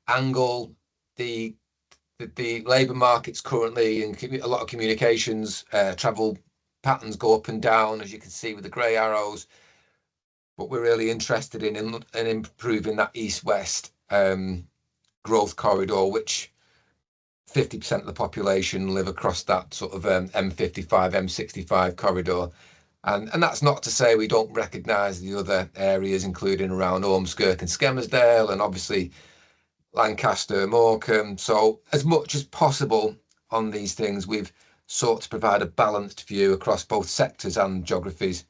angle. The labour markets currently, and a lot of communications travel patterns go up and down, as you can see with the grey arrows. But we're really interested in improving that east-west growth corridor, which 50% of the population live across that sort of M55, M65 corridor. And that's not to say we don't recognise the other areas, including around Ormskirk and Skelmersdale, and obviously Lancaster, Morecambe. So as much as possible on these things, we've sought to provide a balanced view across both sectors and geographies.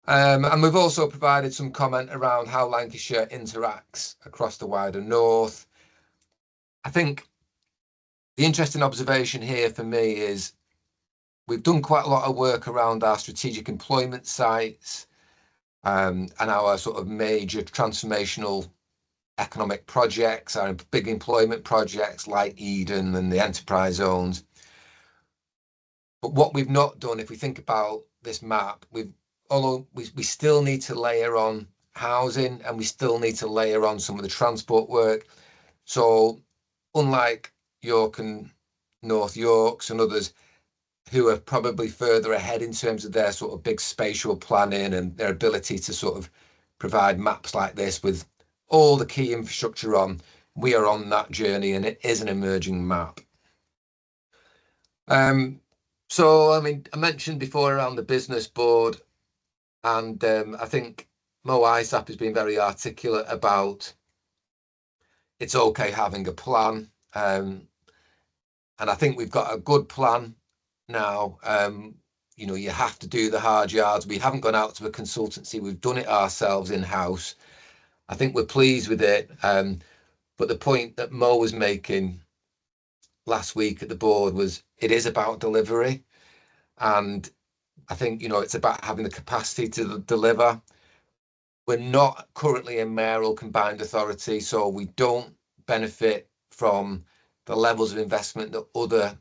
And we've also provided some comment around how Lancashire interacts across the wider north. I think the interesting observation here for me is we've done quite a lot of work around our strategic employment sites and our sort of major transformational economic projects, our big employment projects like Eden and the enterprise zones. But what we've not done, if we think about this map, although we still need to layer on housing, and we still need to layer on some of the transport work. So unlike York and North Yorks and others who are probably further ahead in terms of their sort of big spatial planning and their ability to sort of provide maps like this with all the key infrastructure on. We are on that journey, and it is an emerging map. So, I mean, I mentioned before around the business board, and I think Mo Isap has been very articulate about it's okay having a plan. And I think we've got a good plan now. You know, you have to do the hard yards. We haven't gone out to a consultancy. We've done it ourselves in-house. I think we're pleased with it. But the point that Mo was making last week at the board was it is about delivery. And I think, you know, it's about having the capacity to deliver. We're not currently a mayoral combined authority, so we don't benefit from the levels of investment that other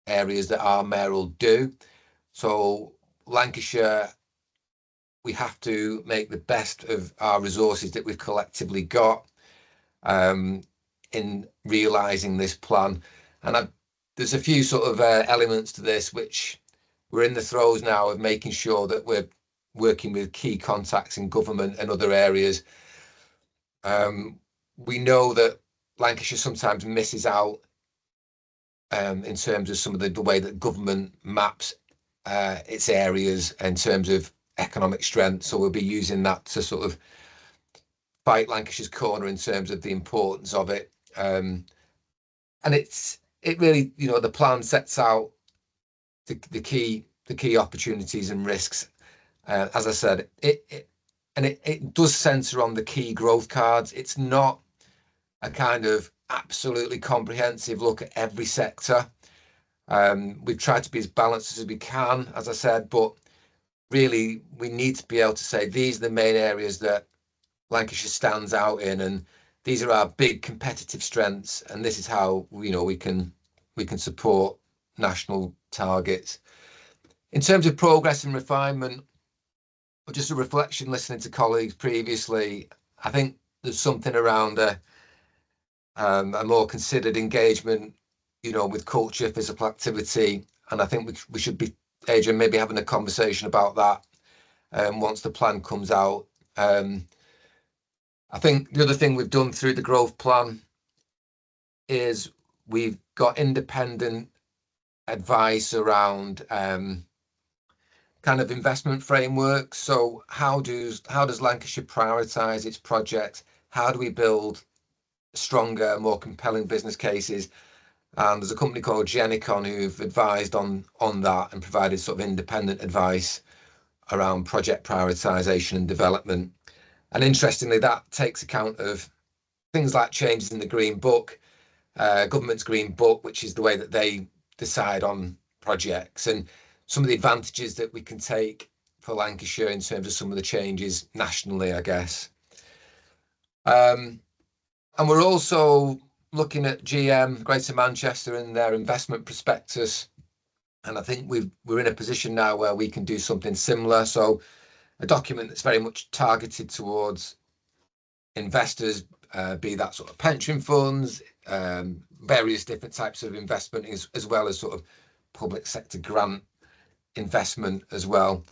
areas that are mayoral do. So Lancashire, we have to make the best of our resources that we've collectively got in realising this plan. And there's a few sort of elements to this which we're in the throes now of making sure that we're working with key contacts in government and other areas. We know that Lancashire sometimes misses out in terms of some of the way that government maps its areas in terms of economic strength. So we'll be using that to sort of fight Lancashire's corner in terms of the importance of it. And it really, you know, the plan sets out the key opportunities and risks. As I said, it does centre on the key growth cards. It's not a kind of absolutely comprehensive look at every sector. We've tried to be as balanced as we can, as I said, but really we need to be able to say these are the main areas that Lancashire stands out in, and these are our big competitive strengths, and this is how, you know, we can support national targets. In terms of progress and refinement, or just a reflection listening to colleagues previously, I think there's something around a more considered engagement, you know, with culture, physical activity, and I think we should be, Adrian, maybe having a conversation about that once the plan comes out. I think the other thing we've done through the growth plan is we've got independent advice around kind of investment framework. So how does Lancashire prioritise its projects? How do we build stronger, more compelling business cases? And there's a company called Genicon who've advised on that and provided sort of independent advice around project prioritisation and development. And interestingly, that takes account of things like changes in the Green Book, government's Green Book, which is the way that they decide on projects, and some of the advantages that we can take for Lancashire in terms of some of the changes nationally, I guess. And we're also looking at GM, Greater Manchester, and their investment prospectus. And I think we're in a position now where we can do something similar. So a document that's very much targeted towards investors, be that sort of pension funds, various different types of investment, as well as sort of public sector grant investment as well.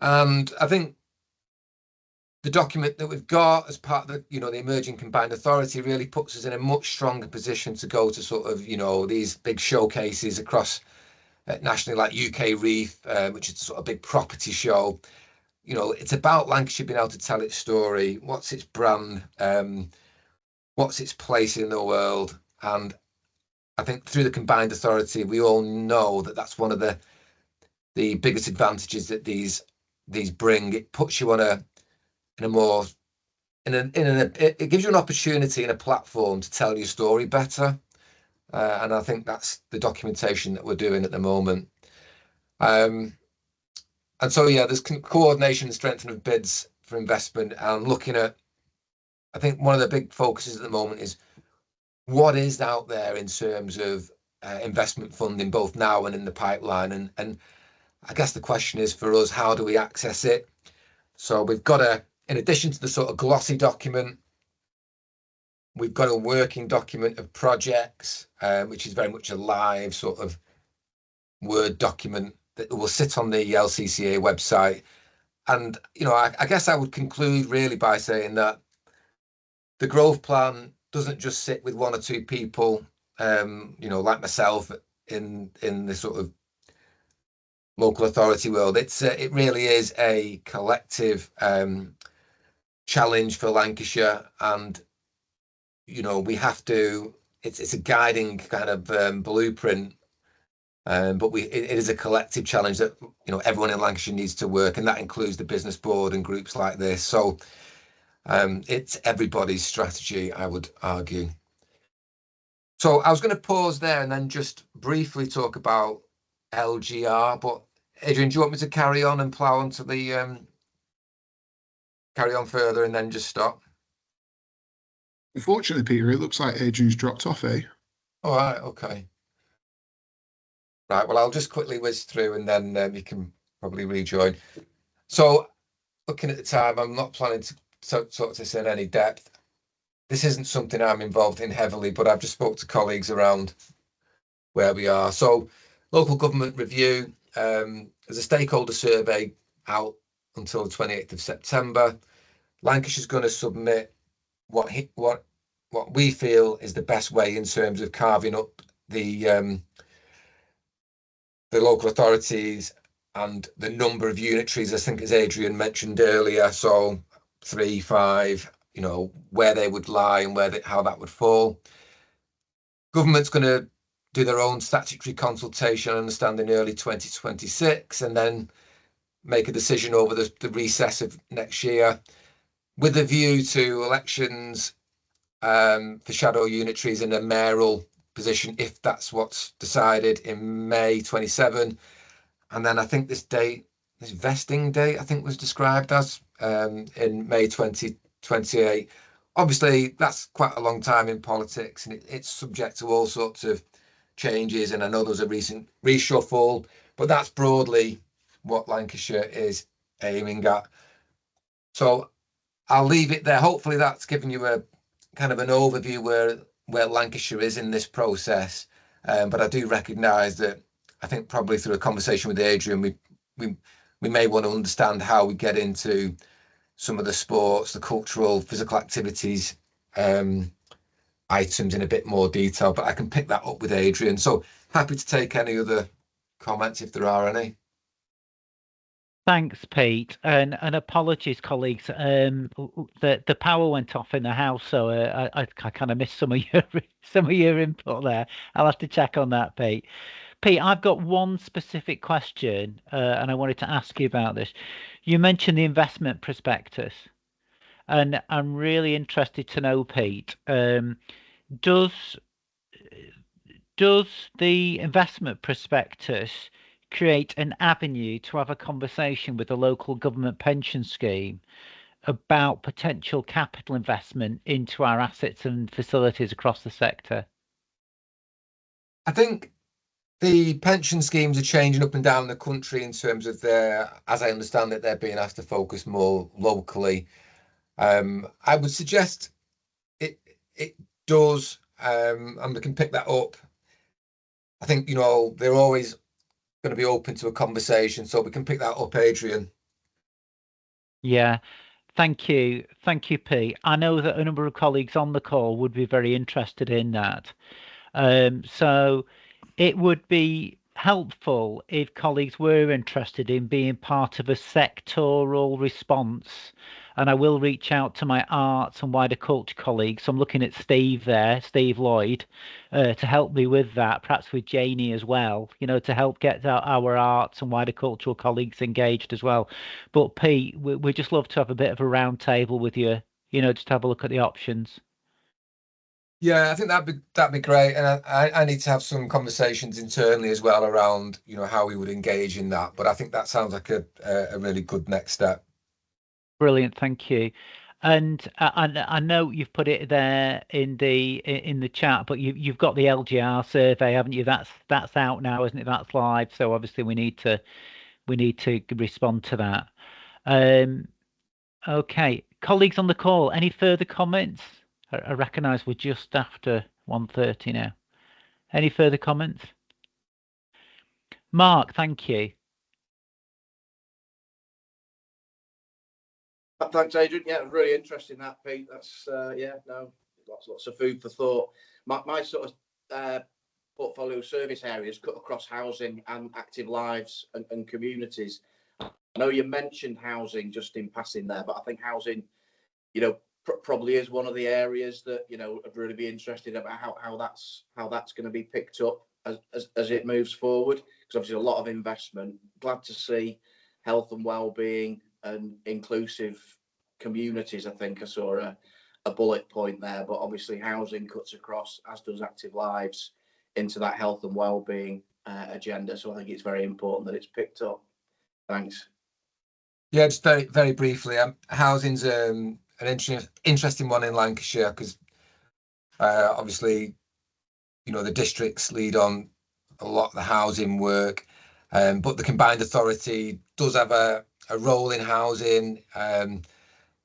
And I think the document that we've got as part of the, you know, the emerging combined authority really puts us in a much stronger position to go to sort of, you know, these big showcases across nationally, like UK Reef, which is sort of a big property show. You know, it's about Lancashire being able to tell its story. What's its brand? What's its place in the world? And I think through the combined authority, we all know that that's one of the biggest advantages that these bring. It puts you on it gives you an opportunity and a platform to tell your story better. And I think that's the documentation that we're doing at the moment. And so, yeah, there's coordination and strengthening of bids for investment, and looking at, I think one of the big focuses at the moment is what is out there in terms of investment funding, both now and in the pipeline. And I guess the question is for us, how do we access it? So we've got in addition to the sort of glossy document, we've got a working document of projects, which is very much a live sort of Word document that will sit on the LCCA website. And, you know, I guess I would conclude really by saying that the growth plan doesn't just sit with one or two people, like myself in the sort of local authority world. It really is a collective challenge for Lancashire, and we have to. It's a guiding kind of blueprint, but it is a collective challenge that everyone in Lancashire needs to work, and that includes the business board and groups like this. So it's everybody's strategy, I would argue. So I was going to pause there and then just briefly talk about LGR, but Adrian, do you want me to carry on and plough on to the carry on further and then just stop? Unfortunately, Peter, it looks like Adrian's dropped off, eh? All right, okay. Right, well, I'll just quickly whiz through and then you can probably rejoin. So looking at the time, I'm not planning to talk this in any depth. This isn't something I'm involved in heavily, but I've just spoke to colleagues around where we are. So local government review, there's a stakeholder survey out until the 28th of September. Lancashire's going to submit what we feel is the best way in terms of carving up the local authorities and the number of unitaries, I think, as Adrian mentioned earlier. So 3, 5, where they would lie and how that would fall. Government's going to do their own statutory consultation, I understand, in early 2026, and then make a decision over the recess of next year, with a view to elections for shadow unitaries in a mayoral position, if that's what's decided, in May 27. And then I think this vesting date, I think, was described as in May 2028. Obviously, that's quite a long time in politics, and it's subject to all sorts of changes. And I know there was a recent reshuffle, but that's broadly what Lancashire is aiming at. So I'll leave it there. Hopefully, that's given you a kind of an overview where Lancashire is in this process. But I do recognise that I think probably through a conversation with Adrian, we may want to understand how we get into some of the sports, the cultural, physical activities items in a bit more detail, but I can pick that up with Adrian. So happy to take any other comments if there are any. Thanks, Pete, and apologies, colleagues. The power went off in the house, so I kind of missed some of your input there. I'll have to check on that, Pete. Pete, I've got one specific question, and I wanted to ask you about this. You mentioned the investment prospectus, and I'm really interested to know, Pete, does the investment prospectus create an avenue to have a conversation with the local government pension scheme about potential capital investment into our assets and facilities across the sector? I think the pension schemes are changing up and down the country in terms of as I understand it, they're being asked to focus more locally. I would suggest it does, and we can pick that up. I think, they're always going to be open to a conversation, so we can pick that up, Adrian. Yeah, thank you, Pete. I know that a number of colleagues on the call would be very interested in that. So it would be helpful if colleagues were interested in being part of a sectoral response. And I will reach out to my arts and wider culture colleagues. So I'm looking at Steve there, Steve Lloyd, to help me with that, perhaps with Janie as well, to help get our arts and wider cultural colleagues engaged as well. But Pete, we'd just love to have a bit of a round table with you, just have a look at the options. Yeah, I think that'd be great, and I need to have some conversations internally as well around how we would engage in that. But I think that sounds like a really good next step. Brilliant, thank you. And I know you've put it there in the chat, but you've got the LGR survey, haven't you? That's out now, isn't it? That's live. So obviously we need to respond to that. Okay, colleagues on the call, any further comments? I recognise we're just after 1:30 now. Any further comments? Mark, thank you. Thanks, Adrian. Yeah, really interesting that, Pete. That's lots of food for thought. My sort of portfolio service areas cut across housing and active lives and communities. I know you mentioned housing just in passing there, but I think housing, probably is one of the areas that I'd really be interested about how that's going to be picked up as it moves forward, because obviously a lot of investment. Glad to see health and well-being and inclusive communities. I think I saw a bullet point there, but obviously housing cuts across, as does active lives, into that health and well-being agenda. So I think it's very important that it's picked up. Thanks. Yeah, just very, very briefly, housing's an interesting one in Lancashire, because obviously, the districts lead on a lot of the housing work, but the combined authority does have a role in housing.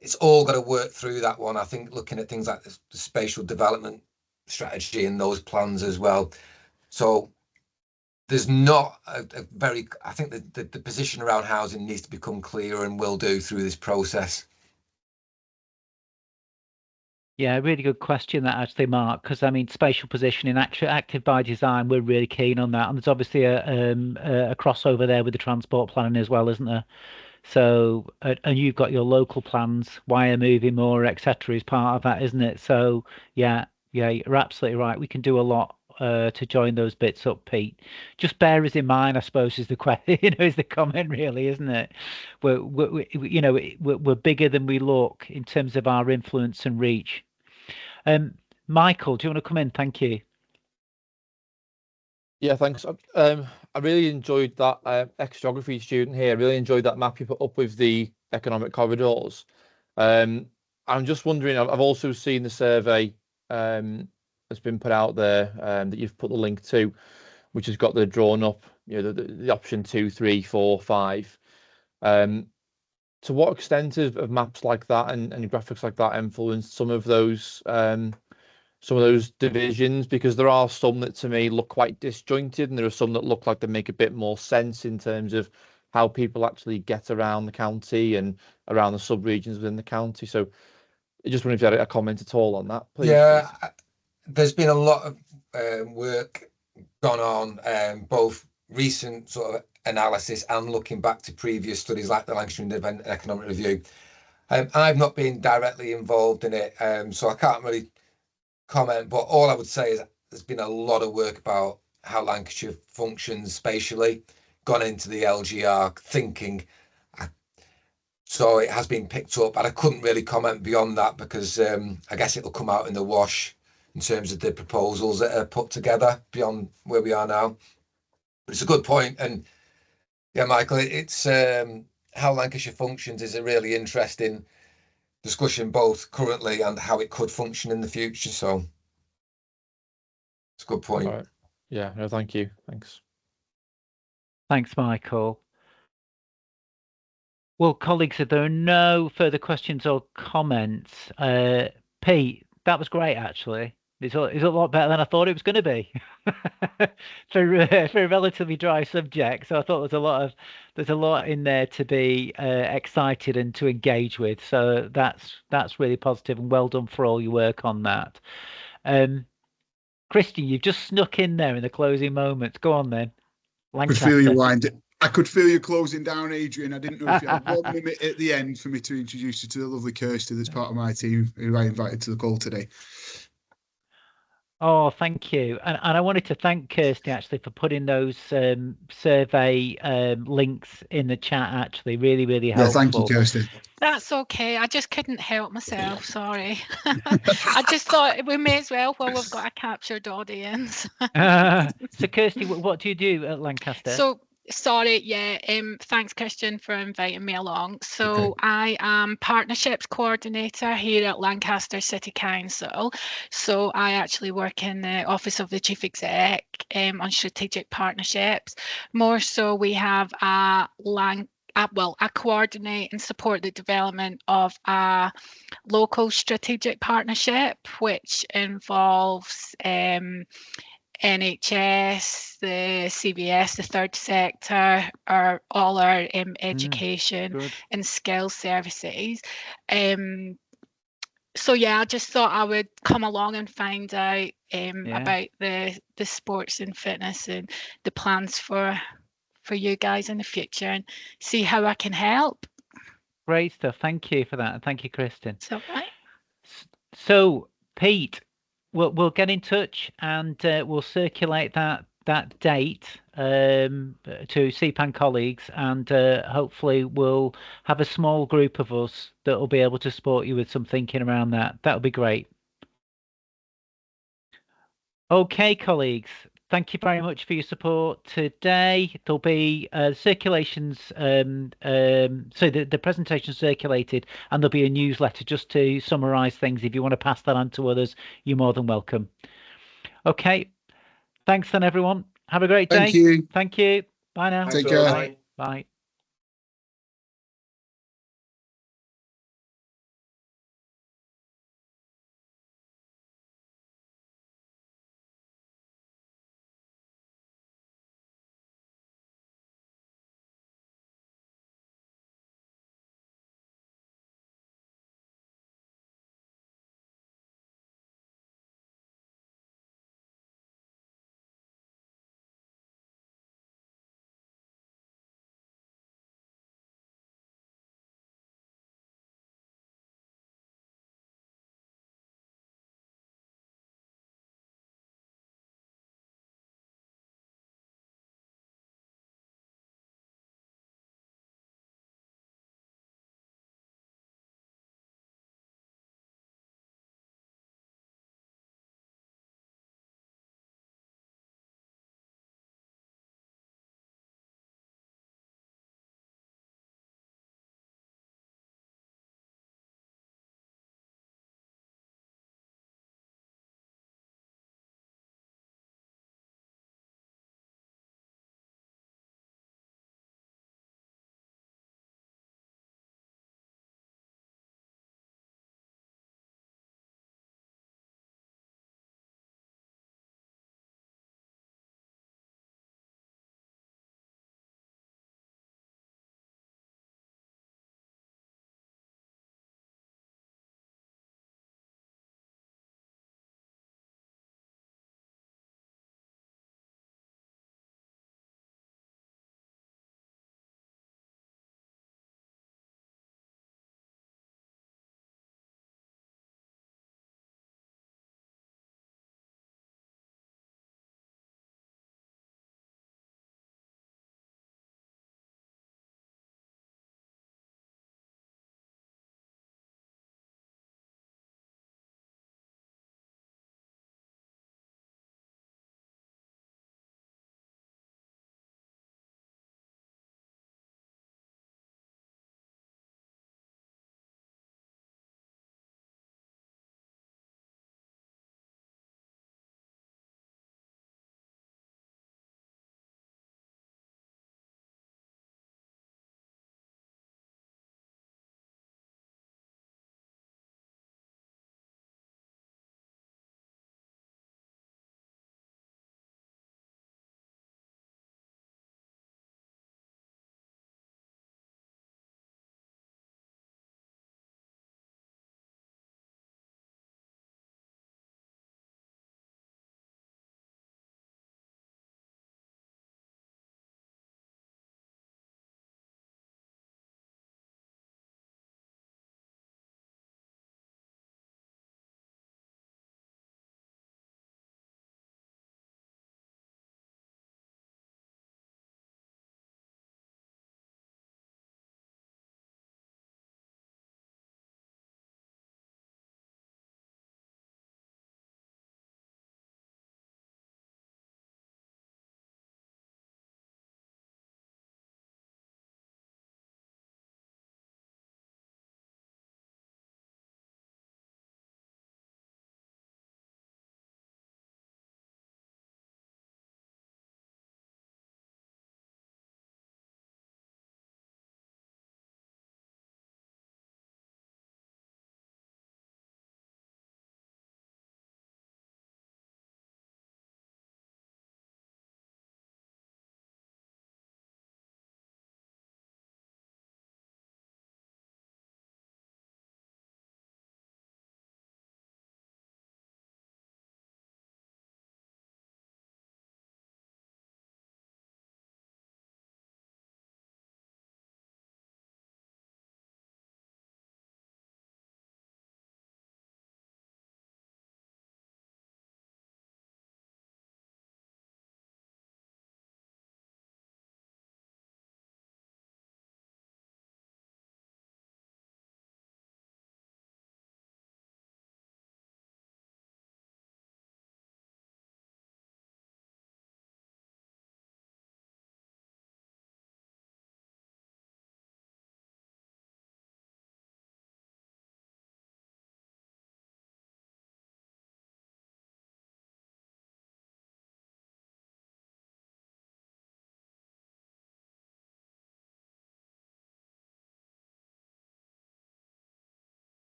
It's all got to work through that one. I think looking at things like the spatial development strategy and those plans as well. So there's not I think the position around housing needs to become clearer, and will do through this process. Yeah, really good question that, actually, Mark, because I mean, spatial positioning, active by design, we're really keen on that, and there's obviously a crossover there with the transport planning as well, isn't there? So, and you've got your local plans, why are moving more, etc., is part of that, isn't it? So, yeah, you're absolutely right. We can do a lot to join those bits up, Pete. Just bear us in mind, I suppose, is the question, is the comment, really, isn't it? We're bigger than we look in terms of our influence and reach. Michael, do you want to come in? Thank you. Yeah, thanks. I really enjoyed that ex-geography student here. I really enjoyed that map you put up with the economic corridors. I'm just wondering, I've also seen the survey that's been put out there that you've put the link to, which has got the drawn up, the option 2, 3, 4, 5. To what extent have maps like that and graphics like that influenced some of those divisions? Because there are some that to me look quite disjointed, and there are some that look like they make a bit more sense in terms of how people actually get around the county and around the sub-regions within the county. So I just wonder if you had a comment at all on that, please. Yeah, there's been a lot of work gone on, both recent sort of analysis and looking back to previous studies like the Lancashire Independent Economic Review. I've not been directly involved in it, so I can't really comment, but all I would say is there's been a lot of work about how Lancashire functions spatially, gone into the LGR thinking. So it has been picked up, and I couldn't really comment beyond that, because I guess it'll come out in the wash in terms of the proposals that are put together beyond where we are now. But it's a good point, and yeah, Michael, it's how Lancashire functions is a really interesting discussion, both currently and how it could function in the future. So it's a good point. All right. Yeah, no, thank you. Thanks, Michael. Well, colleagues, if there are no further questions or comments, Pete, that was great, actually. It's a lot better than I thought it was going to be for a relatively dry subject. So I thought there's a lot in there to be excited and to engage with. So that's really positive, and well done for all your work on that. Christian, you've just snuck in there in the closing moments. Go on then. Could feel you winding. I could feel you closing down, Adrian. I didn't know if you had 1 minute at the end for me to introduce you to the lovely Kirsty that's part of my team, who I invited to the call today. Oh, thank you. And I wanted to thank Kirsty, actually, for putting those survey links in the chat, actually. Really, really helpful. Yeah, thank you, Kirsty. That's okay. I just couldn't help myself. Sorry. I just thought we may as well while we've got a captured audience. So, Kirsty, what do you do at Lancaster? So, sorry, yeah. Thanks, Christian, for inviting me along. So, okay. I am partnerships coordinator here at Lancaster City Council. So, I actually work in the Office of the Chief Exec on strategic partnerships. More so, we have I coordinate and support the development of a local strategic partnership, which involves NHS, the CBS, the third sector, all our education Good. and skills services. So yeah, I just thought I would come along and find out about the sports and fitness and the plans for you guys in the future, and see how I can help. Great stuff. Thank you for that, and thank you, Kristen. It's all right. So, Pete, we'll get in touch and we'll circulate that date to CPAN colleagues, and hopefully we'll have a small group of us that will be able to support you with some thinking around that. That'll be great. Okay, colleagues, thank you very much for your support today. There'll be circulations, so the presentation circulated, and there'll be a newsletter just to summarise things. If you want to pass that on to others, you're more than welcome. Okay, thanks then, everyone. Have a great day. Thank you. Thank you. Bye now. Take care. Bye. Bye.